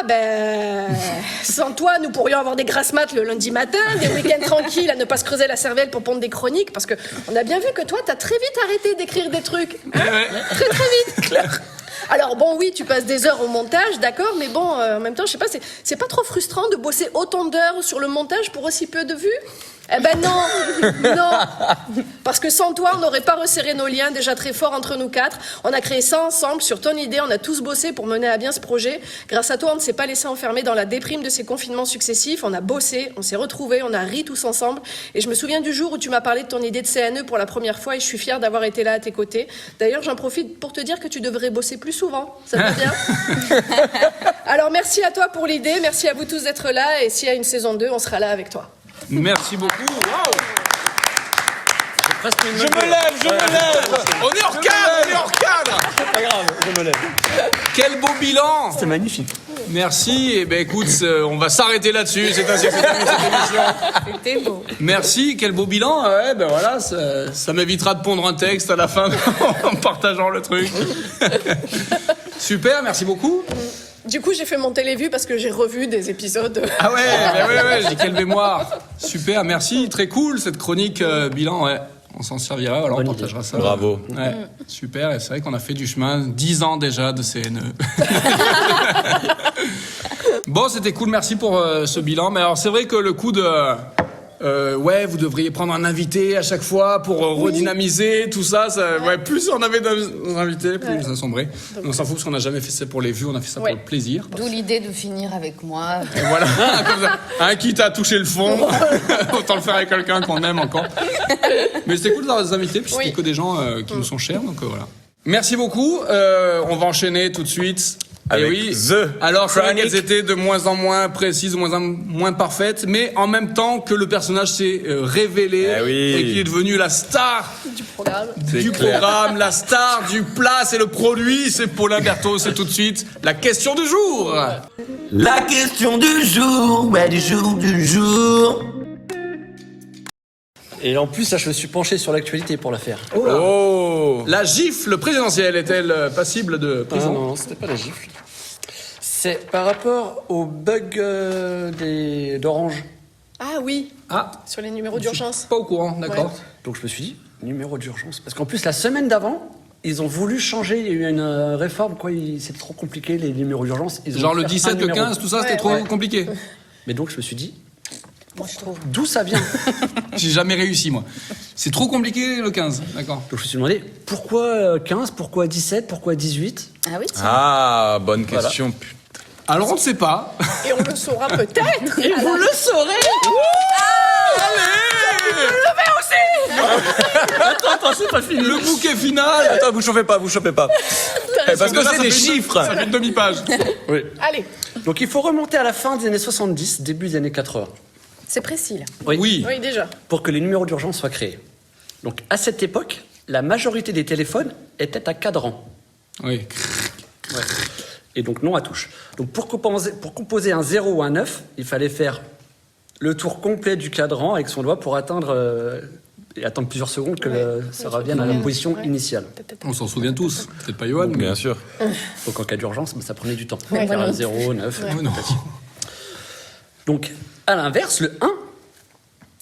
sans toi, nous pourrions avoir des grasses mat le lundi matin, des week-ends tranquilles à ne pas se creuser la cervelle pour pondre des chroniques, parce que on a bien vu que toi, t'as très vite arrêté d'écrire des trucs. Très vite. Claire. Alors bon, oui, tu passes des heures au montage, d'accord, mais bon, en même temps, je sais pas, c'est pas trop frustrant de bosser autant d'heures sur le montage pour aussi peu de vues ? Eh ben non, parce que sans toi, on n'aurait pas resserré nos liens déjà très forts entre nous quatre. On a créé ça ensemble, sur ton idée, on a tous bossé pour mener à bien ce projet. Grâce à toi, on ne s'est pas laissé enfermer dans la déprime de ces confinements successifs. On a bossé, on s'est retrouvés, on a ri tous ensemble. Et je me souviens du jour où tu m'as parlé de ton idée de CNE pour la première fois et je suis fière d'avoir été là à tes côtés. D'ailleurs, j'en profite pour te dire que tu devrais bosser plus souvent. Ça te va bien ? Alors merci à toi pour l'idée, merci à vous tous d'être là et s'il y a une saison 2, on sera là avec toi. Merci beaucoup. Waouh. Je me lève. On est hors cadre. C'est pas grave, je me lève. Quel beau bilan. C'est magnifique. Merci. Et ben écoute, on va s'arrêter là-dessus. C'est ainsi que c'est terminé cette émission. C'était beau. Merci. Quel beau bilan. Ouais, ben voilà, ça m'évitera de pondre un texte à la fin en partageant le truc. Super. Merci beaucoup. Du coup, j'ai fait mon télévue parce que j'ai revu des épisodes. Ah ouais, j'ai quelle mémoire. Super, merci, très cool cette chronique bilan, ouais. On s'en servira, alors on partagera ça. Bravo. Ouais, super, et c'est vrai qu'on a fait du chemin, 10 ans déjà de CNE. Bon, c'était cool, merci pour ce bilan. Mais alors c'est vrai que le coup de... ouais, vous devriez prendre un invité à chaque fois pour redynamiser tout ça. Ouais, plus on avait d'invités, plus ça sombrait. On s'en fout parce qu'on n'a jamais fait ça pour les vues, on a fait ça pour le plaisir. D'où l'idée de finir avec moi. Et voilà, comme ça. Quitte à toucher le fond, autant le faire avec quelqu'un qu'on aime encore. Mais c'était cool d'avoir des invités, puis c'était que des gens qui nous sont chers, donc voilà. Merci beaucoup, on va enchaîner tout de suite Avec oui. The Alors, c'est vrai Chronic. qu'elles étaient de moins en moins précises, de moins en moins parfaites, mais en même temps que le personnage s'est révélé Eh oui. et qu'il est devenu la star Du programme. du clair. programme, la star du plat, c'est le produit, c'est Paulin Berthaud, c'est tout de suite la question du jour. La question du jour, ouais, du jour. Et en plus, là, je me suis penché sur l'actualité pour la faire. Oh. La gifle présidentielle est-elle passible de Ah prison? non, c'était pas la gifle. C'est par rapport au bug d'Orange. Ah oui, Ah, sur les numéros d'urgence. pas au courant, d'accord. Donc je me suis dit, numéro d'urgence. Parce qu'en plus, la semaine d'avant, ils ont voulu changer. Il y a eu une réforme, quoi. C'était trop compliqué, les numéros d'urgence. Ils ont Genre voulu le faire 17, un le numéro. 15, tout ça, c'était Ouais, trop ouais. compliqué. Mais donc je me suis dit, Moi, je trouve. d'où ça vient? J'ai jamais réussi, moi. C'est trop compliqué, le 15, d'accord. Donc je me suis demandé, pourquoi 15, pourquoi 17, pourquoi 18? Ah oui, tiens. Ah, bonne question. Putain. Alors, on ne sait pas. Et on le saura peut-être. Et vous le saurez! Attends, c'est pas fini. Le bouquet final. Attends, vous chauffez pas. Parce que Là, c'est ça des fait chiffres. Ça fait une demi-page. Allez, Donc il faut remonter à la fin des années 70, début des années 80. C'est précis, là. Oui. oui déjà. Pour que les numéros d'urgence soient créés. Donc à cette époque, la majorité des téléphones étaient à cadran. Oui. Et donc non à touche. Donc pour composer un 0 ou un 9, il fallait faire le tour complet du cadran avec son doigt pour atteindre et attendre plusieurs secondes que ça revienne à la position initiale. On s'en souvient tous. Peut-être pas Johan, mais... Bien sûr. Donc en cas d'urgence, ça prenait du temps. Ouais, Faire voilà. un 0, 9. Oh non. Donc à l'inverse, le 1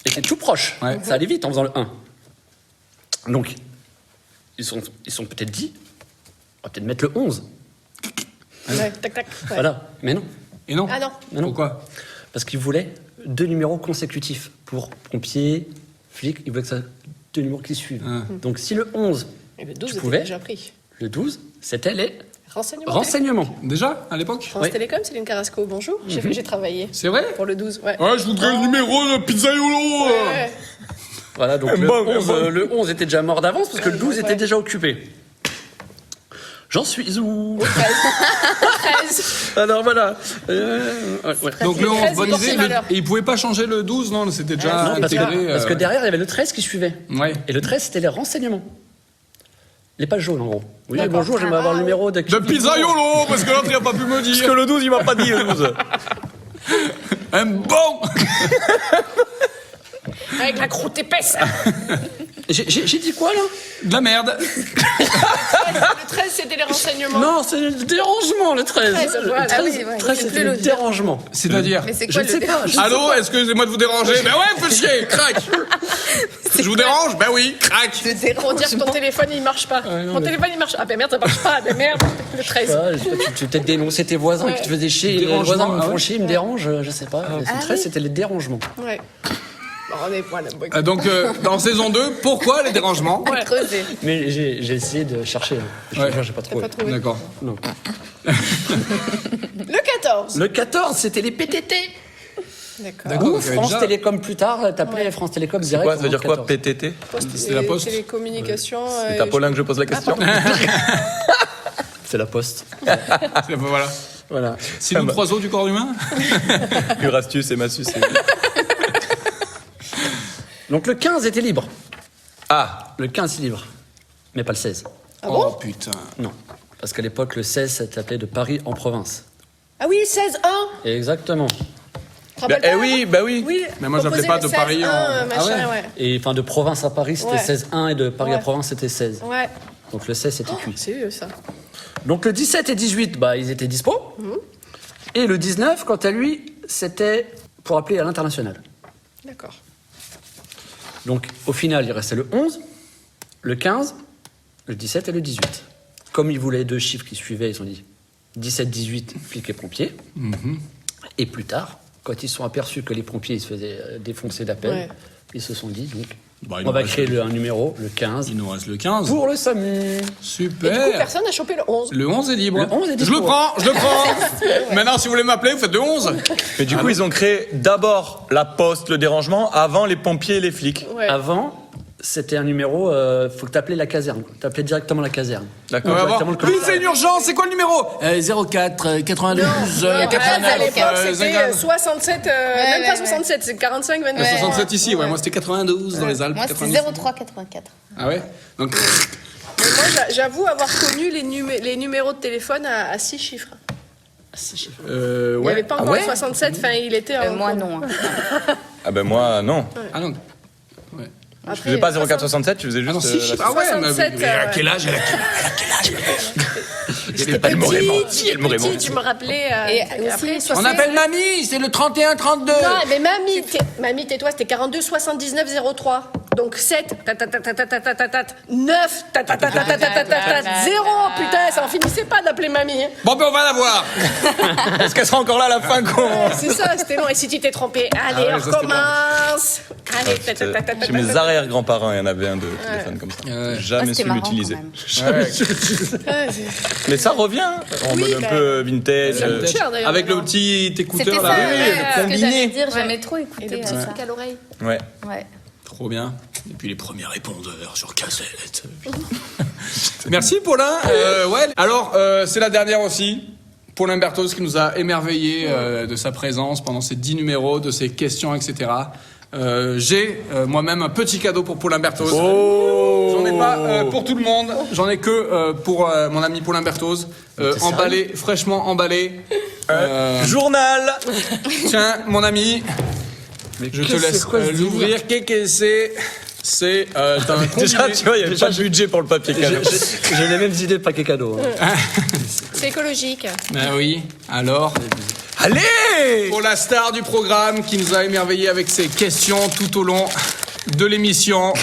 était tout proche. Ouais. Ça allait vite en faisant le 1. Donc ils sont peut-être dit, on va peut-être mettre le 11. Ouais, tac, tac. Ouais. Voilà. Mais non. Et non. Ah non. Non, non. Pourquoi? Parce qu'ils voulaient 2 numéros consécutifs. Pour pompier, flic, ils voulaient que ça 2 numéros qui suivent. Ah. Donc si le 11, Et le 12 Tu était pouvais déjà pris. le 12, c'était les Renseignements. renseignements. Déjà, à l'époque? France Oui. Télécom, Céline Carrasco, bonjour. J'ai travaillé C'est vrai? pour le 12. Ouais. Ouais, je voudrais le numéro de Pizzaiolo. Ouais. Voilà, donc le 11 était déjà mort d'avance parce que le 12 Ouais. était déjà occupé. J'en suis où 13. Alors voilà. Ouais. Donc le 11, 13, bonne portez idée. malheur. Et ils pouvaient pas changer le 12, non? C'était déjà Non, parce, intégré. parce que derrière, il y avait le 13 qui suivait. Ouais. Et le 13, c'était les renseignements. Les pages jaunes, en gros. Oui, D'accord. bonjour, j'aimerais avoir le numéro de... De Pizzaiolo, parce que l'autre, il a pas pu me dire. Parce que le 12, il m'a pas dit le 12. Un bon. Avec la croûte épaisse. J'ai dit quoi, là De la merde. Le 13, c'était les renseignements. Non, c'est le dérangement, le 13. 13, voilà. Le 13, Ah oui, ouais. 13, C'est c'était plus le le dérangement. C'est-à-dire. Mais c'est Je quoi ne sais pas. Allô, excusez-moi de vous déranger. Ben ouais, fais chier, crac. Je vous dérange? Ben oui, crac. Pour dire que ton téléphone, il marche pas. Mon téléphone, il marche. Ah ben merde, ça marche pas. Ben merde, le 13. Je sais pas, tu peut-être dénoncer tes voisins Ouais. qui te faisaient chier. Les Dérangement, voisins me ah font ouais. chier, ils me dérangent, je sais pas. Le 13, c'était les dérangements. Ouais. Bon, on est voilà. Bon, Donc, dans saison 2, pourquoi les dérangements? ouais. Creuser. Mais j'ai essayé de chercher. Je Ouais. te jure, j'ai pas T'as trouvé. pas trouvé. D'accord. Non. Le 14. Le 14, c'était les PTT. D'accord. D'accord. Ou donc il y avait France déjà- Télécom plus tard, t'appelais France Télécom direct. Quoi, ça veut dire quoi, en 14. PTT? C'est la poste. Télécommunications. C'est à Paulin que je pose la question. C'est la poste. Voilà. Voilà. C'est nous trois os du corps humain? Urastus et Massus. Donc le 15 était libre. Ah, Le 15 est libre. Mais pas le 16. Ah bon Oh putain. Non. Parce qu'à l'époque, le 16, ça s'appelait de Paris en province. Ah oui, 16-1. Exactement. oui, bah oui. Oui. Mais moi, j'appelais proposer pas de le Paris en- 16-1, machin, Ah ouais. Et enfin, de province à Paris, c'était Ouais. 16-1 et de Paris à Ouais. province, c'était 16. Ouais. Donc le 16, c'était Oh, cuit. c'est vieux ça. Donc le 17 et 18, bah, ils étaient dispo. Et le 19, quant à lui, c'était pour appeler à l'international. D'accord. Donc au final, il restait le 11, le 15, le 17 et le 18. Comme ils voulaient 2 chiffres qui suivaient, ils ont dit 17-18, flics et pompiers. Et plus tard, quand ils se sont aperçus que les pompiers ils se faisaient défoncer d'appels, Ouais. ils se sont dit, donc, Bah, il on nous va reste créer le- un numéro, le 15, Il nous reste le 15. pour le SAMU. Et du coup, Super. personne n'a chopé le 11. Le 11 est libre. Le 11 est Je dispo. le prends, je le prends. Maintenant, si vous voulez m'appeler, vous faites le 11. Mais du coup, ils ont créé d'abord la poste, le dérangement, avant les pompiers et les flics. Ouais. Avant, c'était un numéro, faut que t'appelais la caserne. T'appelais directement la caserne. On va voir. Directement le Vite, commissariat. c'est une urgence, c'est quoi le numéro 04 92 À l'époque, 89 c'était 67, même ouais, pas ouais. 67, c'est 45, 22. 67 ici, ouais. Moi c'était 92 dans les Alpes. Moi, 90. c'était 0384. Ah ouais. Donc Mais moi, j'avoue avoir connu les numéros de téléphone à 6 chiffres. Il n'y avait pas encore le 67, enfin, il était... Moi, non. hein. Ah ben moi, non. Ah non. Je faisais pas 0467, je faisais juste. Ah non, 6 chiffres. Ah ouais, 67, mais à quel âge J'étais Elle m'aurait menti, petite, elle m'aurait petite, menti. je me rappelais... Et après, aussi, On appelle mamie, c'est le 31-32. Non, mais mamie, tais-toi, c'était 42 79 03. Donc 7, 9, 0, putain, ça en finissait pas d'appeler mamie. Hein. Bon, ben on va la voir. Est-ce qu'elle sera encore là à la fin qu'on. C'est ça, c'était long. Et si tu t'es trompé, allez, ouais, on ça, c'était recommence. Allez, Chez mes arrière-grands-parents, il y en avait un de téléphone comme ça. Ouais. J'ai jamais c'était su marrant, l'utiliser. quand même. Mais ça revient en mode un peu vintage. Ça coûte cher, d'ailleurs, Avec le maintenant. petit C'était écouteur ça, là. ouais, Oui, ce que combiné. j'allais dire, j'aimais trop Et écouter le petit ça. truc à l'oreille. Ouais. Ouais. Trop bien. Et puis les premiers répondeurs sur cassette. Merci Paulin. Ouais. Alors c'est la dernière aussi. Paulin Berthoz qui nous a émerveillé de sa présence pendant ces 10 numéros, de ses questions, etc. J'ai moi-même un petit cadeau pour Paulin Berthoz. J'en ai pas pour tout le monde. J'en ai que pour mon ami Paulin Berthoz. Emballé, fraîchement emballé. Journal. Tiens, mon ami. Je te laisse l'ouvrir. Qu'est-ce que c'est? C'est un Déjà, combiné. tu vois, il n'y avait pas de budget pour le papier cadeau. J'ai les mêmes idées de paquet cadeau. hein. C'est écologique. Ah oui, alors Allez. pour la star du programme qui nous a émerveillés avec ses questions tout au long de l'émission.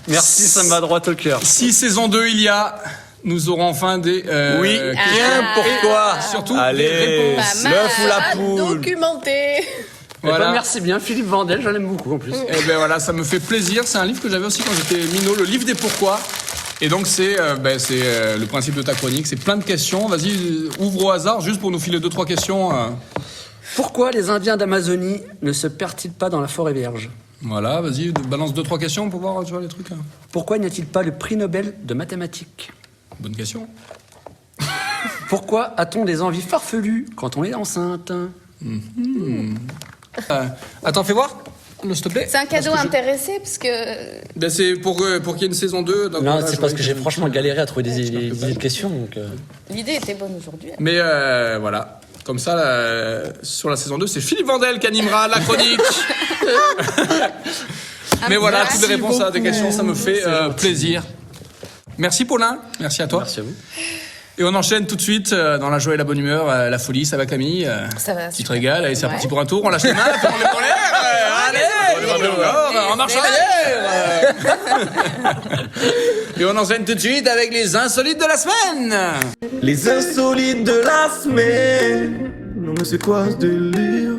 Merci, ça me va droit au cœur. Si saison 2 il y a, nous aurons enfin des Oui. questions. Bien, pourquoi Surtout des Allez, réponses. l'œuf ou la À poule. documenter. Voilà. Merci bien, Philippe Vandel, je l'aime beaucoup en plus. Et ben voilà, ça me fait plaisir. C'est un livre que j'avais aussi quand j'étais minot, le livre des pourquoi. Et donc c'est le principe de ta chronique, c'est plein de questions. Vas-y, ouvre au hasard juste pour nous filer 2-3 questions. Pourquoi les Indiens d'Amazonie ne se perdent-ils pas dans la forêt vierge? Voilà, vas-y, balance 2-3 questions pour voir, tu vois, les trucs. Hein. Pourquoi n'y a-t-il pas le prix Nobel de mathématiques? Bonne question. Pourquoi a-t-on des envies farfelues quand on est enceinte? Attends, fais voir, s'il te plaît. C'est un cadeau intéressé parce que. Ben, c'est pour qu'il y ait une saison 2. donc Non, voilà, c'est je parce vois que j'ai franchement galéré à trouver des idées de questions. Donc, L'idée était bonne aujourd'hui. Mais voilà, comme ça, sur la saison 2, c'est Philippe Vandel qui animera la chronique. Mais voilà, toutes les réponses à tes questions, ça me fait plaisir. Merci Paulin, merci à toi. merci à vous. Et on enchaîne tout de suite dans la joie et la bonne humeur, la folie, ça va Camille. Ça va, Tu te super. régales, allez c'est Ouais. parti pour un tour, on lâche les mains, on les prend allez, on marche en arrière. Et on enchaîne tout de suite avec les insolites de la semaine. Les insolites de la semaine. Non mais c'est quoi ce délire?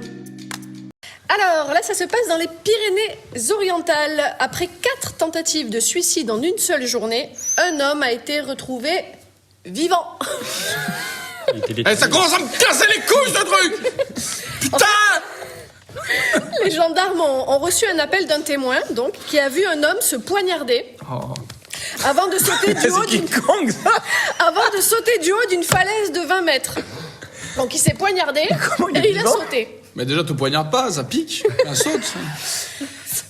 Alors là, ça se passe dans les Pyrénées-Orientales. Après 4 tentatives de suicide en une seule journée, un homme a été retrouvé vivant. Eh, ça commence à me casser les couilles ce truc. Putain. Les gendarmes ont reçu un appel d'un témoin, donc, qui a vu un homme se poignarder avant de sauter du haut C'est d'une King Kong, ça. avant de sauter du haut d'une falaise de 20 mètres. Donc il s'est poignardé et il a sauté. Mais déjà, te poignarde pas, ça pique, ça saute.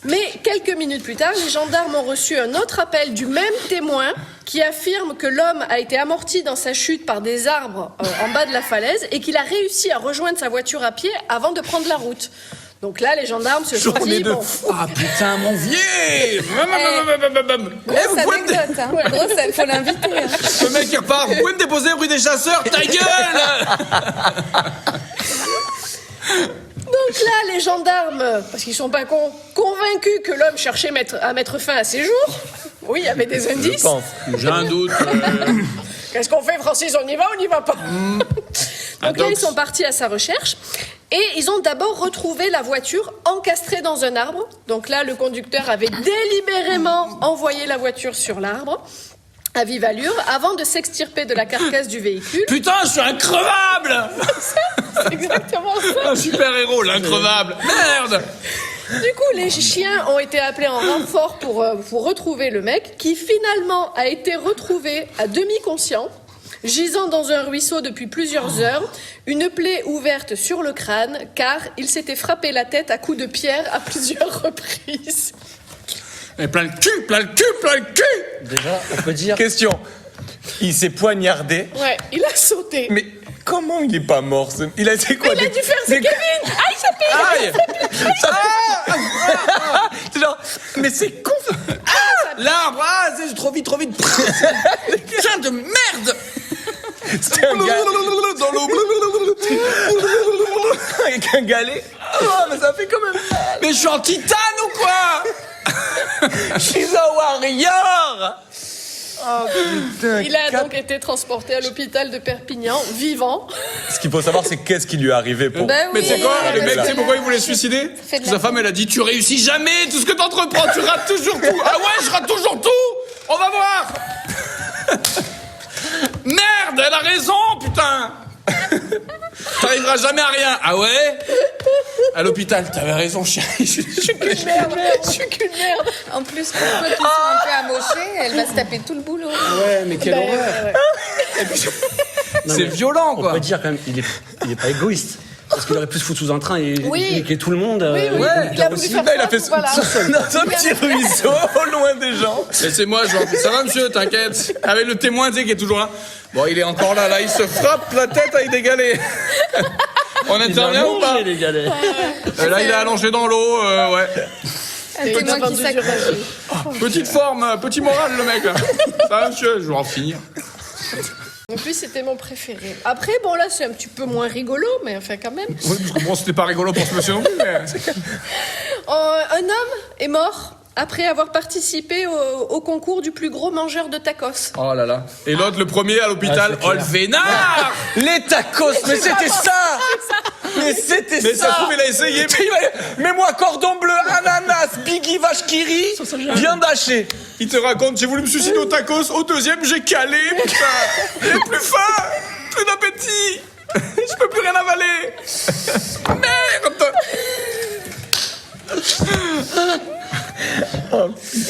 Mais quelques minutes plus tard, les gendarmes ont reçu un autre appel du même témoin qui affirme que l'homme a été amorti dans sa chute par des arbres en bas de la falaise et qu'il a réussi à rejoindre sa voiture à pied avant de prendre la route. Donc là, les gendarmes se sont dit, bon, Ah putain, mon vieux. Grosse anecdote, hein. Grosse, faut l'inviter. Hein. Le mec qui repart, vous pouvez me déposer rue des Chasseurs, ta gueule. donc là, les gendarmes, parce qu'ils sont pas convaincus que l'homme cherchait à mettre fin à ses jours. Oui, il y avait des indices. pense. J'ai un doute. Qu'est-ce qu'on fait, Francis? On y va, on n'y va pas? Donc là, ils sont partis à sa recherche et ils ont d'abord retrouvé la voiture encastrée dans un arbre. Donc là, le conducteur avait délibérément envoyé la voiture sur l'arbre à vive allure avant de s'extirper de la carcasse du véhicule. Putain, je suis increvable. C'est exactement ça. Un super héros, l'increvable. Merde. Du coup, les chiens ont été appelés en renfort pour retrouver le mec, qui finalement a été retrouvé à demi-conscient, gisant dans un ruisseau depuis plusieurs heures, une plaie ouverte sur le crâne, car il s'était frappé la tête à coups de pierre à plusieurs reprises. Et plein le cul, plein le cul, plein le cul. Déjà, on peut dire. Question. Il s'est poignardé. Ouais, il a sauté. Mais comment il est pas mort Il a été quoi Il a dû faire, c'est Kevin. Ah, il s'appelle. Aïe C'est genre, mais c'est con. L'arbre, c'est trop vite. Putain de merde. C'était un gars Dans l'eau. avec un galet. Oh, mais ça fait quand même. Mais je suis en titane ou quoi? She's a warrior. Oh putain. Il a donc été transporté à l'hôpital de Perpignan, vivant. Ce qu'il faut savoir, c'est qu'est-ce qui lui est arrivé pour. Ben Mais oui, c'est quoi? Le ben mec, c'est- c'est pourquoi il voulait se suicider? fait de Sa la femme, elle a dit, tu réussis jamais, tout ce que t'entreprends, tu rates toujours tout. Ah ouais, je rate toujours tout. On va voir. Merde, elle a raison, putain. T'arriveras jamais à rien. Ah ouais? À l'hôpital, t'avais raison, chien. Je suis qu'une merde. En plus, pour peu qu'ils sont un peu amochés, elle va se taper tout le boulot. Ouais, mais quelle Ben, horreur. ouais. Non, C'est mais violent, On quoi. peut dire quand même, il est pas égoïste. Parce qu'il aurait pu se foutre sous un train et Oui. niquer tout le monde. Oui, oui. Ouais, Il a voulu faire Là, il a ça, fait voilà. dans un petit ruisseau au loin des gens. Laissez-moi, genre, ça va, monsieur, t'inquiète. Avec le témoin, tu sais, qui est toujours là. Bon, il est encore là, il se frappe la tête avec des galets. On intervient ou pas? les galets. Là, il est allongé dans l'eau, ouais. Un témoin qui s'accroche. Petite forme, petit moral, le mec, là. Ça va, monsieur? Je vais en finir. Donc lui, c'était mon préféré. Après, bon, là, c'est un petit peu moins rigolo, mais enfin, quand même. Oui, parce que bon, c'était pas rigolo pour ce monsieur non plus, mais... Un homme est mort après avoir participé au concours du plus gros mangeur de tacos. Oh là là. Et l'autre, le premier à l'hôpital, c'est oh le vénard. Les tacos, mais c'était ça. Mais c'était Mais ça se ça. trouve, il a essayé. Mets-moi cordon bleu, ananas, Biggie, vache qui rit, viande hachée. Il te raconte, j'ai voulu me suicider au tacos, au deuxième, j'ai calé, putain. J'ai plus faim, plus d'appétit. Je peux plus rien avaler. Merde.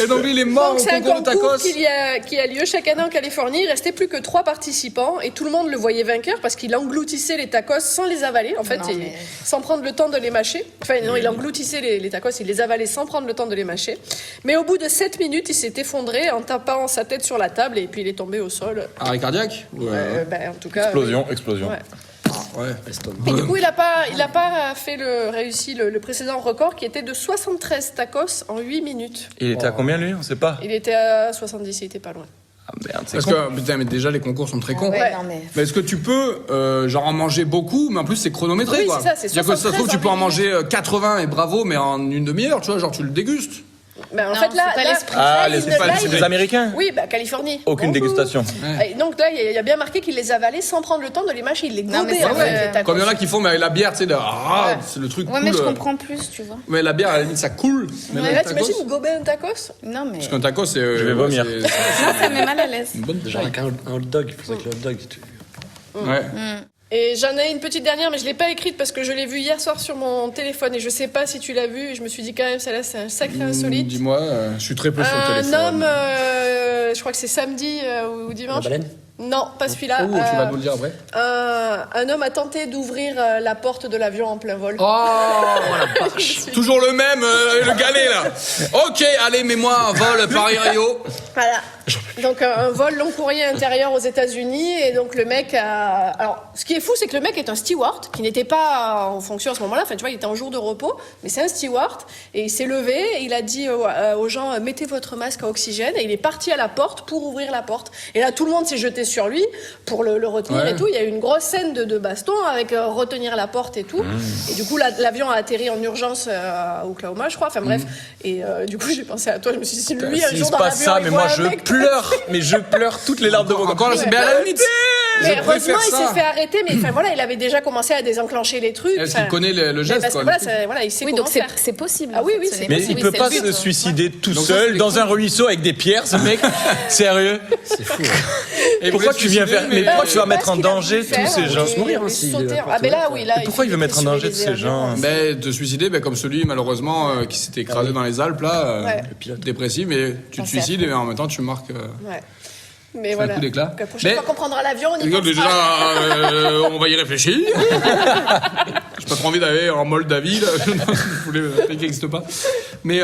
Et donc lui, il est mort Donc au c'est un concours de concours tacos. qui a lieu chaque année en Californie. Il restait plus que 3 participants et tout le monde le voyait vainqueur parce qu'il engloutissait les tacos sans les avaler, en fait, Non, mais- sans prendre le temps de les mâcher. Enfin non, il engloutissait les tacos, il les avalait sans prendre le temps de les mâcher. Mais au bout de 7 minutes, il s'est effondré en tapant sa tête sur la table et puis il est tombé au sol. Arrêt cardiaque? Ben, en tout cas. Explosion. Ouais. Ouais. Et du coup, il a pas fait réussi le précédent record qui était de 73 tacos en 8 minutes. Il était à combien lui? On sait pas. Il était à 70, il était pas loin. Ah merde, c'est Parce con. que, putain, mais déjà, les concours sont très cons. Ouais, Ouais. non, mais... Mais est-ce que tu peux, genre, en manger beaucoup, mais en plus, c'est chronométré, Oui, quoi. c'est ça, c'est C'est-à-dire que ça se trouve, 73 tu peux en en manger 80 et bravo, mais en une demi-heure, tu vois, genre, tu le dégustes. Ben, en Non, fait, là, c'est pas là, l'esprit. Ah, là, il c'est ne- pas là, c'est il- des Américains. Oui, bah Californie. Aucune Bonjour. dégustation. Et donc là, il y a bien marqué qu'il les avalait sans prendre le temps de les mâcher. Il les Non, mais gobait ça, en fait, ouais. les tacos. Comme il y en a qui font, mais avec la bière, tu sais, c'est le truc Ouais, cool. mais je comprends plus, tu vois. Mais la bière, à la limite, ça coule. Mais Mais le là, tacos- t'imagines gober un tacos? Non, mais... Parce qu'un taco, c'est. Je vais vomir. Moi, ça me met mal à l'aise. Une bonne Déjà, avec un hot dog, il faisait que le hot dog. Ouais. Et j'en ai une petite dernière, mais je l'ai pas écrite parce que je l'ai vue hier soir sur mon téléphone et je sais pas si tu l'as vue. Et je me suis dit quand même, celle-là, c'est un sacré insolite. Dis-moi, je suis très peu sur le Un téléphone. homme, je crois que c'est samedi ou La dimanche. baleine. Non, pas celui-là. Oh, tu vas nous le dire après. Un homme a tenté d'ouvrir la porte de l'avion en plein vol. Oh, toujours le même, le galet là. Ok, allez, mets-moi un vol Paris-Rio. Voilà. Donc un vol long courrier intérieur aux États-Unis et donc le mec a... Alors ce qui est fou c'est que le mec est un steward qui n'était pas en fonction à ce moment-là, enfin tu vois il était en jour de repos, mais c'est un steward et il s'est levé et il a dit aux gens mettez votre masque à oxygène et il est parti à la porte pour ouvrir la porte et là tout le monde s'est jeté sur lui pour le retenir Ouais. et tout, il y a eu une grosse scène de baston avec retenir la porte et tout et du coup l'avion a atterri en urgence à Oklahoma je crois, enfin bref et du coup j'ai pensé à toi, je me suis dit si lui un S'il jour se dans passe l'avion ça, il mais voit moi un je mec pleure, mais je pleure toutes les larmes de mon Encore là, corps. c'est bien à la limite. Mais Je heureusement, préfère il ça. s'est fait arrêter, mais enfin voilà, il avait déjà commencé à désenclencher les trucs. Est-ce enfin, qu'il connaît le mais geste, parce que quoi. voilà, il sait Oui, comment donc c'est faire. c'est possible. Ah oui, en fait, oui, ce c'est n'est Mais pas- il oui, peut c'est pas le but, se hein. suicider tout Donc ça, seul c'est dans con. un ruisseau avec des pierres, ce mec. Sérieux? C'est fou. Et Pourquoi vous tu viens suicidez, faire- mais pourquoi tu vas mettre en Parce qu'il a danger voulu faire, tous ces gens? oui, mourir, il hein, s'il sautait. est Ah ben là, oui, là. Pourquoi il veut mettre en danger tous ces gens? Ben, de se suicider, ben, comme celui malheureusement qui s'était écrasé dans les Alpes là, Ouais. Le pilote. dépressif, mais tu te Ah, c'est suicides et en même temps tu marques. Ouais. Mais un voilà. coup d'éclat. Donc, la prochaine Mais- fois qu'on prendra l'avion, on y Regarde, pensera. déjà, on va y réfléchir. J'ai pas trop envie d'aller en Moldavie, là. Je voulais un pays qui n'existe pas. Mais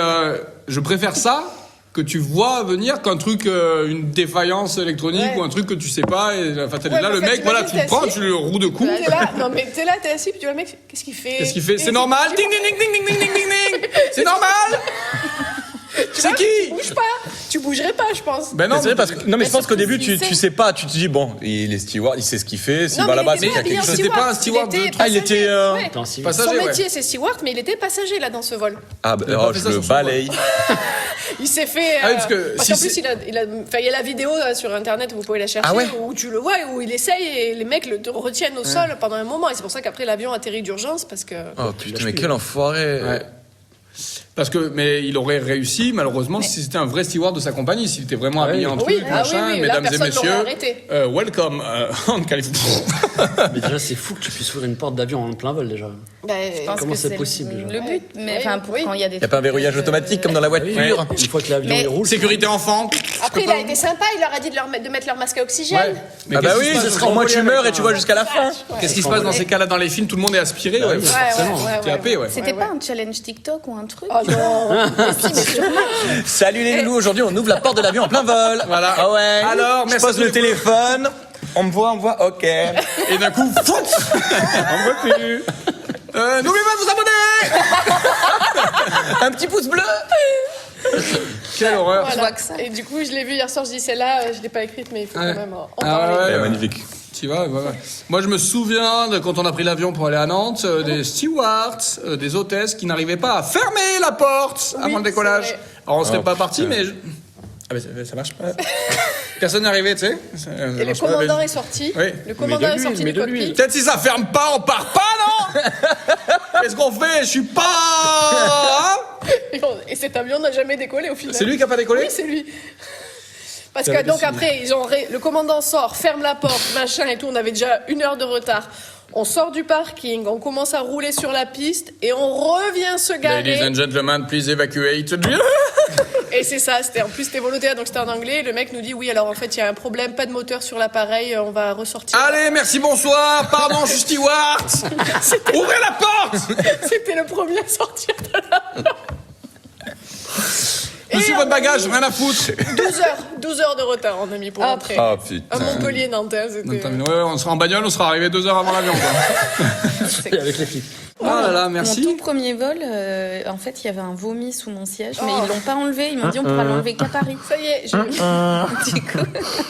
je préfère ça que tu vois venir qu'un truc, une défaillance électronique Ouais. ou un truc que tu sais pas. Et la fatalité Ouais, là, mais le en fait, mec, voilà, tu t'imagines, le prends, t'es tu le roues de coups. T'es là, non mais t'es là, t'es assis, puis tu vois le mec, qu'est-ce qu'il fait? Qu'est-ce qu'il fait? Et C'est normal. Ding, ding, ding, ding, ding, ding, ding, ding, ding. C'est normal. C'est qui? Tu bouges pas, tu bougerais pas, je pense. Ben Non, non, c'est vrai, parce que, non, mais je pense qu'au surtout début, s'il tu sait. sais pas, tu te dis, bon, il est steward, il sait ce qu'il fait, s'il Non, va mais là-bas, il c'est était qu'il y a quelque habillé en chose. C'était pas un steward. steward Il de était truc. Ah, il était. passager. Ouais. Attends, si. Passager, Son ouais. métier c'est steward, mais il était passager là dans ce vol. Ah, bah, Il a pas oh, fait je ça le sur son vol. balaye. Il s'est fait. Ah oui, parce que parce si qu'en plus, c'est- enfin, il y a la vidéo sur internet, vous pouvez la chercher, Ah ouais où tu le vois, où il essaye et les mecs le retiennent au sol pendant un moment. Et c'est pour ça qu'après l'avion atterrit d'urgence parce que. Oh putain, mais quel enfoiré. Ouais. Parce que, mais il aurait réussi, malheureusement, si c'était un vrai steward de sa compagnie, s'il était vraiment habillé en Oui, truc, ah machin, oui, oui, là, mesdames et personne messieurs, l'aurait arrêté. welcome en Californie. Mais déjà, c'est fou que tu puisses ouvrir une porte d'avion en plein vol déjà. Ben, Je pense Comment que c'est possible, le déjà but, mais Oui, enfin, pour oui. quand il y a des. Y a pas un verrouillage automatique comme dans la voiture? Une fois que l'avion Mais- il roule. Sécurité enfant. Après, il a été sympa, il leur a dit de mettre leur masque à oxygène. Ouais. Mais Ah bah qu'est-ce oui, qui se passe ce sera au moins tu meurs et tu vois jusqu'à la fin. Qu'est-ce qui se passe dans ces cas-là dans les films? Tout le monde est aspiré, ouais. oui, T'es happé, ouais. C'était pas un challenge TikTok ou un truc Oh non. Mais si, mais sûrement. Salut les loulous, aujourd'hui on ouvre la porte de l'avion en plein vol. Voilà. Ah ouais. Alors, je merci pose de- le téléphone. On me voit, ok. Et d'un coup, fout. On me voit plus. N'oubliez pas de vous abonner. Un petit pouce bleu. Quelle horreur. Voilà. Je vois que ça. Et du coup, je l'ai vu hier soir, je dis celle-là, je l'ai pas écrite, mais il faut Ouais. quand même en Ah parler. ouais, ouais. Magnifique. Tu vois, ouais, ouais. Moi, je me souviens de quand on a pris l'avion pour aller à Nantes, des stewards, des hôtesses qui n'arrivaient pas à fermer la porte avant le décollage. c'est vrai. Alors, on serait Oh, pas parti, putain. mais. Ah, mais ça marche pas. Personne n'est arrivé, tu sais. Et le commandant est sorti. Oui. Le commandant Mais de est lui, sorti mais du de lui. cockpit. Peut-être si ça ferme pas, on part pas, non? Qu'est-ce qu'on fait? Je suis pas. Hein? Et cet avion n'a jamais décollé au final. C'est lui qui a pas décollé? Oui, c'est lui. Parce T'avais que donc décidé. après, le commandant sort, ferme la porte, machin et tout. On avait déjà 1 heure de retard. On sort du parking, on commence à rouler sur la piste et on revient se Ladies garer. and gentlemen, please evacuate. Et c'est ça, en plus c'était volontaire, donc c'était en anglais. Le mec nous dit oui, alors en fait il y a un problème, pas de moteur sur l'appareil, on va ressortir. Allez, merci, bonsoir. Pardon, je suis steward. Ouvrez la porte. C'était le premier à sortir de l'avion. Monsieur, Et votre on a bagage, mis rien à foutre. 12 heures de retard on a mis pour rentrer. Oh À putain. Montpellier, Nantes, hein, c'était. Ouais, on sera en bagnole, on sera arrivé 2 heures avant l'avion. quoi. Avec les flics. Oh là là, Mon merci. tout premier vol, en fait, il y avait un vomi sous mon siège, mais ils l'ont pas enlevé. Ils m'ont dit on pourra l'enlever qu'à Paris. Ça y est, Du coup,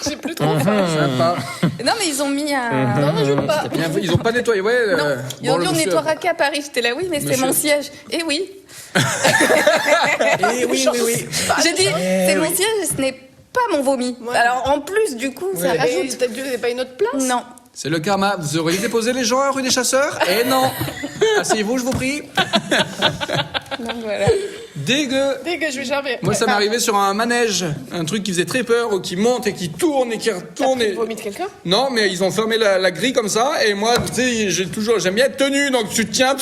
j'ai plus trop faim. Sympa. non, mais ils ont mis un. Non, je veux pas. Bien, ils ont pas nettoyé, ouais. Non, ils bon, ont dit on monsieur- nettoiera qu'à Paris. J'étais là, oui, mais c'est Monsieur- mon siège. Et oui. Eh oui, oui, oui. J'ai dit c'est mon siège, ce n'est pas mon vomi. Ouais. Alors en plus, du coup, ça Et rajoute. peut-être que vous n'avez pas une autre place. Non. C'est le karma. Vous auriez déposé les gens à rue des Chasseurs? Eh non. Asseyez-vous, je vous prie. Donc voilà. Dégueu. Dès que je vais jamais. Moi, ça m'est arrivé sur un manège, un truc qui faisait très peur, qui monte et qui tourne et qui retourne. Et... Vomi de quelqu'un. Non, mais ils ont fermé la grille comme ça, et moi, tu sais, j'aime bien être tenu, donc tu te tiens.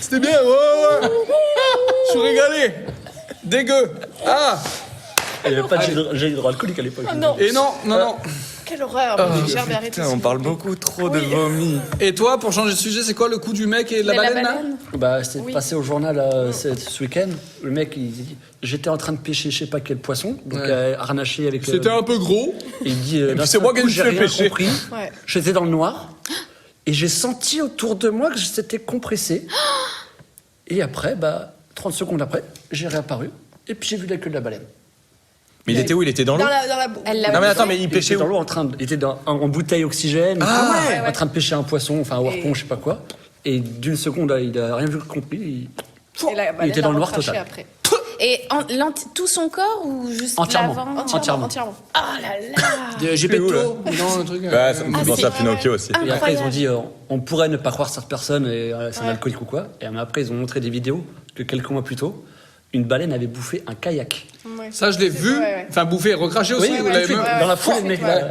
C'était bien, ouais. Je suis régalé. Dégueu. Ah. Il n'y avait pas de gel hydroalcoolique à l'époque. Oh non, Et non, non, non. quelle horreur. J'ai jamais arrêté. Putain, on parle beaucoup trop de vomi. Et toi, pour changer de sujet, c'est quoi le coup du mec et de la Mais baleine, là Bah, c'était Oui. passé au journal ce week-end. Le mec, il dit j'étais en train de pêcher je sais pas quel poisson, donc Ouais. harnaché avec. C'était un peu gros. Et il dit d'un c'est seul moi qui coup, me j'ai fais rien pêcher. compris. Ouais. J'étais dans le noir et j'ai senti autour de moi que c'était compressé. Et après, 30 secondes après, j'ai réapparu et puis j'ai vu la queue de la baleine. Mais il était où? Il était dans l'eau? Dans la boue. Elle l'a Non mais bouffé. attends, mais il Il pêchait était dans où? l'eau il était en bouteille oxygène, et Ah tout, ouais, ouais. en train de pêcher un poisson, enfin un harpon, je sais pas quoi. Et d'une seconde, il a rien vu compris. Et la Il baleine était dans l'a le noir recraché total. après. Et tout son corps ou juste Entièrement. l'avant Entièrement. Oh là là. Gepetto, non, un truc. Ouais, ça me fait penser à c'est- Pinocchio aussi. Et après, ils ont Incroyable. dit on pourrait ne pas croire cette personne et c'est un alcoolique ou quoi. Et après, ils ont montré des vidéos que quelques mois plus tôt, une baleine avait bouffé un kayak. Ça, je l'ai vu. Ouais. Enfin, bouffé, recraché aussi. vous tout de l'avez suite, vu dans la foulée, mec. Ouais.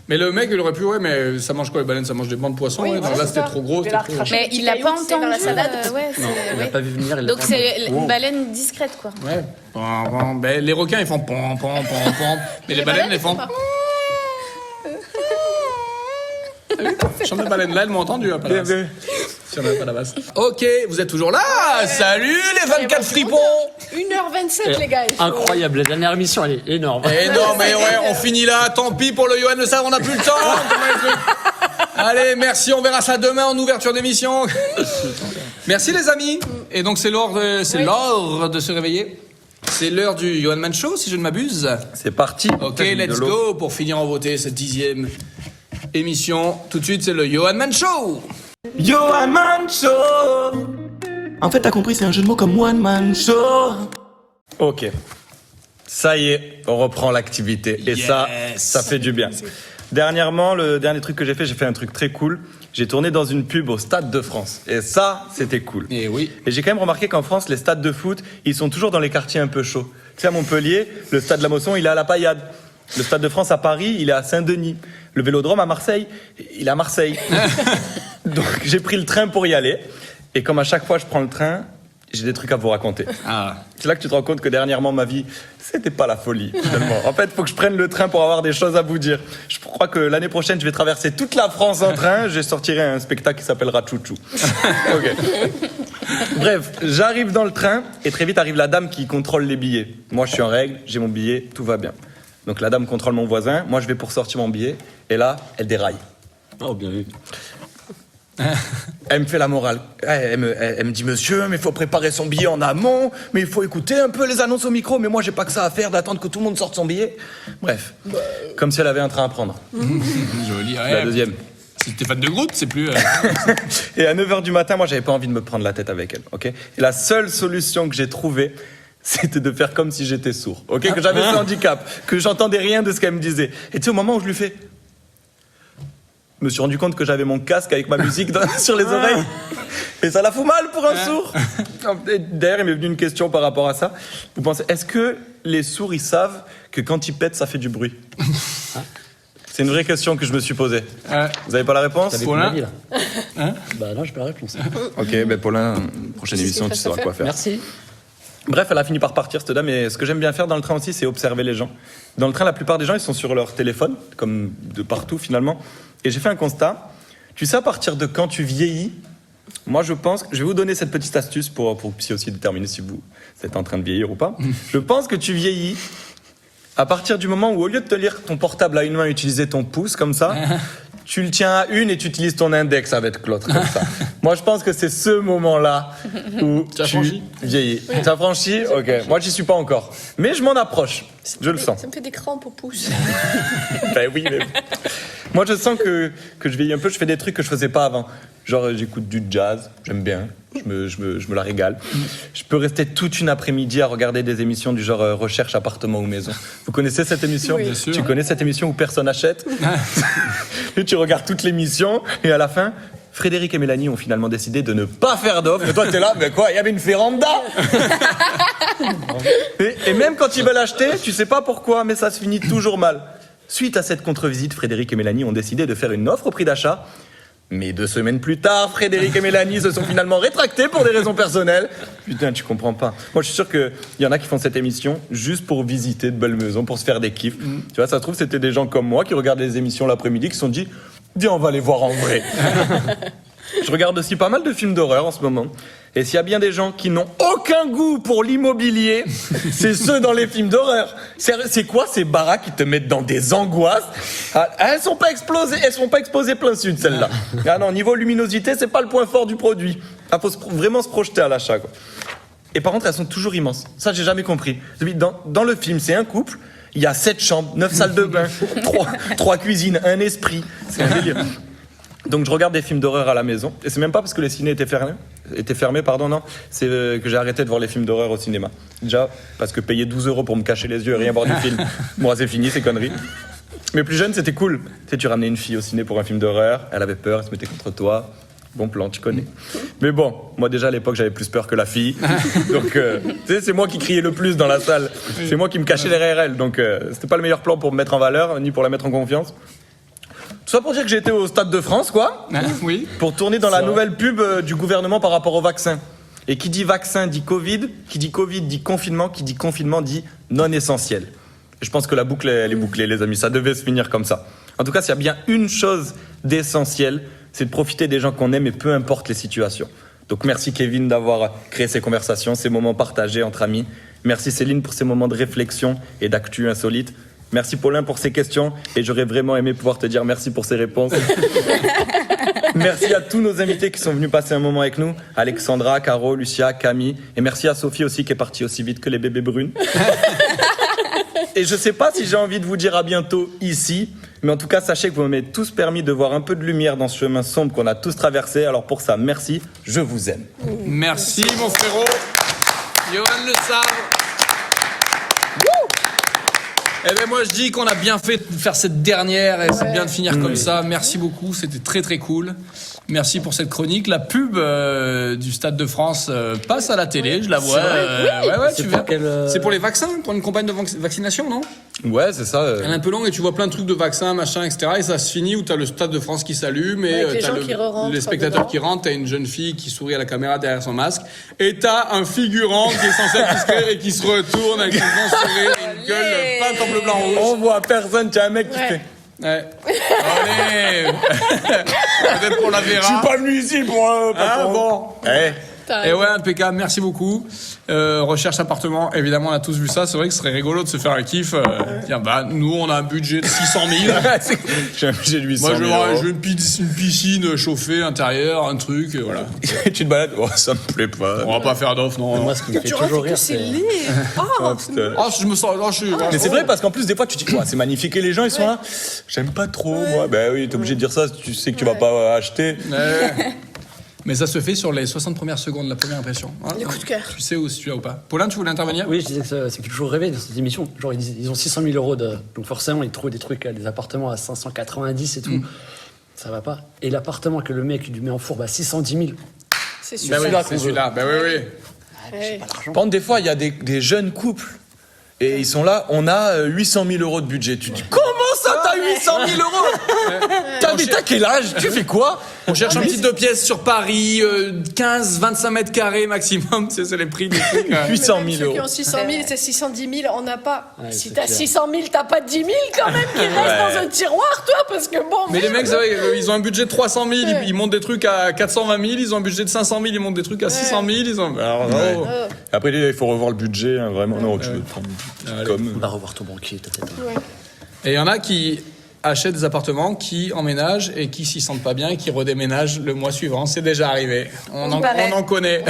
Mais le mec, il aurait pu, mais ça mange quoi les baleines? Ça mange des bancs de poissons. Oui, ouais. voilà, Donc là, c'est c'était ça. trop gros. Il C'était l'a trop... recraché. Mais petit il l'a pas caillou, c'est dans la entendu. salade. Ouais, Non, il ouais. n'a pas vu venir. il l'a Donc pas c'est entendu. une baleine discrète, quoi. Ouais. Ben, les requins, ils font pom, pom, pom, pom. Mais les baleines, elles font. Chante la baleine là, elles m'ont entendu. Pas la basse. Si on n'avait pas la basse. Ok, vous êtes toujours là. Salut les 24 fripons. 1h27, les gars. il faut- Incroyable, la dernière émission, elle est énorme. Eh non, mais ouais, on finit là. Tant pis pour le Johan Le Savre, on n'a plus le temps. Allez, merci. On verra ça demain en ouverture d'émission. Merci les amis. Et donc c'est l'heure de se réveiller. C'est l'heure du Johan Man Show, si je ne m'abuse. C'est parti. Ok, Putain, j'ai mis let's de l'eau. go pour finir en beauté cette 10e émission. Tout de suite, c'est le Johan Man Show. Johan Man Show. En fait, t'as compris, c'est un jeu de mots comme One Man Show. Ok. Ça y est, on reprend l'activité. Et ça fait du bien. Dernièrement, le dernier truc que j'ai fait un truc très cool. J'ai tourné dans une pub au Stade de France. Et ça, c'était cool. Et oui. Et j'ai quand même remarqué qu'en France, les stades de foot, ils sont toujours dans les quartiers un peu chauds. Tu sais, à Montpellier, le stade de la Mosson, il est à la Paillade. Le stade de France à Paris, il est à Saint-Denis. Le Vélodrome à Marseille, il est à Marseille. Donc j'ai pris le train pour y aller. Et comme à chaque fois je prends le train, j'ai des trucs à vous raconter. Ah. C'est là que tu te rends compte que dernièrement, ma vie, c'était pas la folie, finalement. En fait, il faut que je prenne le train pour avoir des choses à vous dire. Je crois que l'année prochaine, je vais traverser toute la France en train. Je sortirai un spectacle qui s'appellera Chouchou. Ok. Bref, j'arrive dans le train et très vite arrive la dame qui contrôle les billets. Moi, je suis en règle, j'ai mon billet, tout va bien. Donc la dame contrôle mon voisin. Moi, je vais pour sortir mon billet. Et là, elle déraille. Oh, bien vu. Elle me fait la morale. Elle me dit, monsieur, mais il faut préparer son billet en amont, mais il faut écouter un peu les annonces au micro, mais moi j'ai pas que ça à faire d'attendre que tout le monde sorte son billet. Bref, comme si elle avait un train à prendre. Joli. Ouais. La deuxième. Si t'es fan de Groot, c'est plus. Et à 9h du matin, moi j'avais pas envie de me prendre la tête avec elle, ok. Et la seule solution que j'ai trouvée, c'était de faire comme si j'étais sourd, ok, que j'avais ce handicap, que j'entendais rien de ce qu'elle me disait. Et tu sais, au moment où je lui fais... Je me suis rendu compte que j'avais mon casque avec ma musique sur les oreilles. Et ça la fout mal pour un sourd. Et d'ailleurs, il m'est venu une question par rapport à ça. Vous pensez, est-ce que les sourds, ils savent que quand ils pètent, ça fait du bruit? C'est une vraie question que je me suis posée. Vous avez pas la réponse? T'avais Paulin plus ma vie, là. Bah non, j'ai pas la réponse. Ok, ben Paulin, prochaine émission, tu sauras quoi faire. Merci. Bref, elle a fini par partir, cette dame. Et ce que j'aime bien faire dans le train aussi, c'est observer les gens. Dans le train, la plupart des gens, ils sont sur leur téléphone, comme de partout finalement. Et j'ai fait un constat. Tu sais à partir de quand tu vieillis? Moi, je pense que je vais vous donner cette petite astuce pour que vous puissiez aussi déterminer si vous êtes en train de vieillir ou pas. Je pense que tu vieillis à partir du moment où, au lieu de te lire ton portable à une main et utiliser ton pouce comme ça, tu le tiens à une et tu utilises ton index avec l'autre comme ça. Moi, je pense que c'est ce moment-là où Tu as franchi vieillis. Tu as franchi? Ok. Moi, j'y suis pas encore. Mais je m'en approche. Je le sens. Ça me fait des crampes au pouce. Ben oui, mais... Moi, je sens que je vieillis un peu. Je fais des trucs que je faisais pas avant. Genre, j'écoute du jazz. J'aime bien. Je me la régale. Je peux rester toute une après-midi à regarder des émissions du genre recherche appartement ou maison. Vous connaissez cette émission? Oui. Bien sûr. Tu connais cette émission où personne achète? Et tu regardes toute l'émission et à la fin, Frédéric et Mélanie ont finalement décidé de ne pas faire d'offre. Et toi, t'es là, mais quoi? Il y avait une véranda. Et même quand ils veulent acheter, tu sais pas pourquoi, mais ça se finit toujours mal. Suite à cette contre-visite, Frédéric et Mélanie ont décidé de faire une offre au prix d'achat. Mais 2 semaines plus tard, Frédéric et Mélanie se sont finalement rétractés pour des raisons personnelles. Putain, tu comprends pas. Moi, je suis sûr qu'il y en a qui font cette émission juste pour visiter de belles maisons, pour se faire des kiffs. Tu vois, ça se trouve, c'était des gens comme moi qui regardent les émissions l'après-midi, qui se sont dit « Viens, on va les voir en vrai ». Je regarde aussi pas mal de films d'horreur en ce moment. Et s'il y a bien des gens qui n'ont aucun goût pour l'immobilier, c'est ceux dans les films d'horreur. C'est quoi ces baraques qui te mettent dans des angoisses? Elles sont pas exposées plein sud, celles-là. Ah non, niveau luminosité, c'est pas le point fort du produit. Il faut vraiment se projeter à l'achat, quoi. Et par contre, elles sont toujours immenses. Ça, j'ai jamais compris. Dans le film, c'est un couple, il y a 7 chambres, 9 salles de bain, 3 cuisines, un esprit. C'est un délire. Donc je regarde des films d'horreur à la maison. Et c'est même pas parce que les ciné étaient fermés, non. C'est que j'ai arrêté de voir les films d'horreur au cinéma. Déjà, parce que payer 12 € pour me cacher les yeux et rien voir du film, moi c'est fini, c'est conneries. Mais plus jeune, c'était cool. Tu sais, tu ramenais une fille au ciné pour un film d'horreur, elle avait peur, elle se mettait contre toi. Bon plan, tu connais. Mais bon, moi déjà à l'époque, j'avais plus peur que la fille. Donc, tu sais, c'est moi qui criais le plus dans la salle. C'est moi qui me cachais derrière elle. Donc, c'était pas le meilleur plan pour me mettre en valeur, ni pour la mettre en confiance. Tout ça pour dire que j'étais au Stade de France, quoi. Oui. Pour tourner dans la nouvelle pub du gouvernement par rapport au vaccin. Et qui dit vaccin dit Covid, qui dit Covid dit confinement, qui dit confinement dit non essentiel. Et je pense que la boucle, elle est bouclée, les amis. Ça devait se finir comme ça. En tout cas, s'il y a bien une chose d'essentiel, c'est de profiter des gens qu'on aime et peu importe les situations. Donc merci Kevin d'avoir créé ces conversations, ces moments partagés entre amis. Merci Céline pour ces moments de réflexion et d'actu insolite. Merci Paulin pour ces questions et j'aurais vraiment aimé pouvoir te dire merci pour ces réponses. Merci à tous nos invités qui sont venus passer un moment avec nous. Alexandra, Caro, Lucia, Camille. Et merci à Sophie aussi qui est partie aussi vite que les bébés brunes. Et je sais pas si j'ai envie de vous dire à bientôt ici, mais en tout cas, sachez que vous m'avez tous permis de voir un peu de lumière dans ce chemin sombre qu'on a tous traversé. Alors pour ça, merci, je vous aime. Merci mon frérot. Johan Le Sabre. Eh ben moi je dis qu'on a bien fait de faire cette dernière et c'est bien de finir comme ça. Merci beaucoup, c'était très très cool. Merci pour cette chronique. La pub du Stade de France passe à la télé, je la vois. Tu vois. C'est pour les vaccins, pour une campagne de vaccination, non? Ouais, c'est ça. Elle est un peu longue et tu vois plein de trucs de vaccins, machin, etc. Et ça se finit où t'as le Stade de France qui s'allume et les gens t'as qui re-rentrent les spectateurs dedans. qui rentrent, t'as une jeune fille qui sourit à la caméra derrière son masque et t'as un figurant qui est censé être discret et qui se retourne avec un grand sourire et une gueule peinte en bleu, blanc, rouge. On voit personne, tu as un mec qui fait... Ouais. Allez. Peut-être pour la Vera. Je suis pas venu ici pour... Ah bon. Et ouais, impeccable, merci beaucoup. Recherche appartement, évidemment, on a tous vu ça. C'est vrai que ce serait rigolo de se faire un kiff. Tiens, bah, nous, on a un budget de 600 000. J'ai un budget de 800 Moi, 000 je veux une piscine chauffée, intérieure, un truc, voilà. Tu te balades, oh, ça me plaît pas. On va pas faire d'offre, non. Moi, ce qui me fait toujours rire, c'est... Oh, putain. Oh, je me sens. Oh, je suis. Mais c'est vrai parce qu'en plus des fois tu te dis ouais, c'est magnifique et les gens ils sont là j'aime pas trop moi. Ben oui, t'es obligé de dire ça, tu sais que tu vas pas acheter. Mais ça se fait sur les 60 premières secondes, la première impression. Voilà. Les coups de cœur. Tu sais où tu as ou pas. Paulin, tu voulais intervenir? Oui, je disais que c'est toujours rêvé dans cette émission. Genre, ils ont 600 000 euros de... Donc forcément, ils trouvent des trucs, des appartements à 590 et tout. Ça va pas. Et l'appartement que le mec lui met en fourbe à 610 000. C'est sûr. Bah oui, c'est celui-là. Bah oui. Ouais. Par contre des fois il y a des jeunes couples et ils sont là, on a 800 000 euros de budget. Tu te dis comment ça t'as 800 000 euros? T'as quel âge? Tu fais quoi? On cherche un petit 2 pièces sur Paris, 15-25 mètres carrés maximum. C'est les prix des trucs. 800 Même 000 ceux euros. qui ont 600 000, c'est 610 000, on n'a pas. Ouais, Si c'est t'as clair. 600 000, t'as pas 10 000 quand même qui restent dans un tiroir, toi, parce que bon. Mais les merde. mecs, ça va, ils ont un budget de 300 000, ils montent des trucs à 420 000, ils ont un budget de 500 000, ils montent des trucs à 600 000, ils ont... Alors, Ouais. oh. Après il faut revoir le budget hein, vraiment. Non, tu veux prendre Allez. comme On va revoir ton banquier, peut-être. Et il y en a qui achètent des appartements, qui emménagent et qui s'y sentent pas bien et qui redéménagent le mois suivant. C'est déjà arrivé. On en connaît.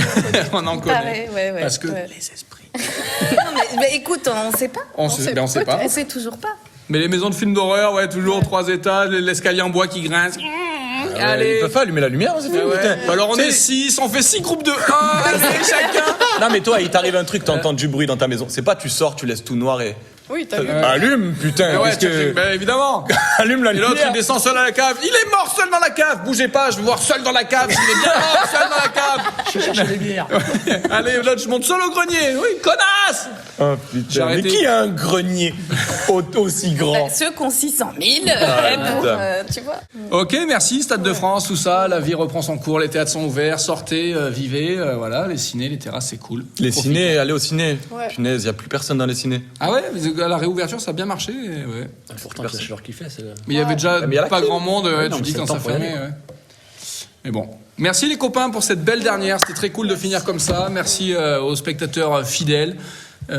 On en connaît. Pareil, ouais. Parce que Ouais. les esprits. Non, mais écoute, on sait pas. On sait pas. On sait toujours pas. Mais les maisons de films d'horreur, ouais, toujours 3 étages, l'escalier en bois qui grince. Allez. Ils peuvent pas allumer la lumière, c'est Ah ouais. putain. Alors on Tu sais, est 6, on fait 6 groupes de 1, allez, chacun. Non mais toi, il t'arrive un truc, t'entends du bruit dans ta maison. C'est pas tu sors, tu laisses tout noir et Oui, t'as vu. allume, putain. Ouais, qu'est-ce que... bah, évidemment. allume la Et l'autre, il lumière. descend seul à la cave. Il est mort seul dans la cave. Bougez pas, je veux voir seul dans la cave. Il est bien mort seul dans la cave. Je vais chercher des bières. Allez, l'autre, je monte seul au grenier. Oui, connasse. Oh J'ai putain. Mais arrêté. qui a un grenier aussi grand? Ceux qui ont 600 000, putain. tu vois. Ok, merci. Stade de France, tout ça. La vie reprend son cours. Les théâtres sont ouverts. Sortez, vivez. Voilà, les cinés, les terrasses, c'est cool. Les Profitez. ciné, aller au ciné. Ouais. Punaise, y a plus personne dans les cinés. Ah ouais, mais à la réouverture, ça a bien marché. Ouais. Pourtant, c'est leur kiffait. Mais il y avait déjà mais il y a la pas clim. grand monde. Ouais, non, tu mais dis c'est quand le ça temps pour y fermait. aller. Ouais. Mais bon. Merci les copains pour cette belle dernière. C'était très cool de finir comme ça. Merci aux spectateurs fidèles. Et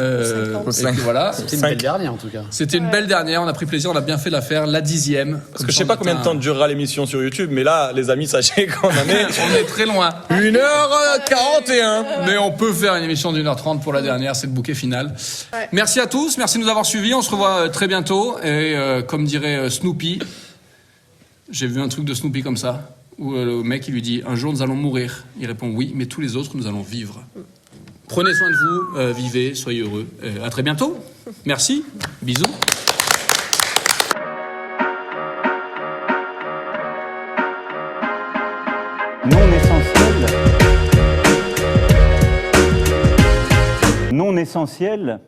puis voilà. C'était une 5. belle dernière, en tout cas. C'était une belle dernière. On a pris plaisir. On a bien fait de la faire. La 10e. Parce que je sais pas combien de temps durera l'émission sur YouTube, mais là, les amis, sachez qu'on en est On est très loin. 1h41. Mais on peut faire une émission d'1h30 pour la dernière, c'est le bouquet final. Ouais. Merci à tous, merci de nous avoir suivis. On se revoit très bientôt. Et comme dirait Snoopy, J'ai vu un truc de Snoopy comme ça, où le mec il lui dit un jour nous allons mourir. Il répond oui, mais tous les autres nous allons vivre. Prenez soin de vous, vivez, soyez heureux. À très bientôt. Merci. Bisous. Non essentiel. Non essentiel.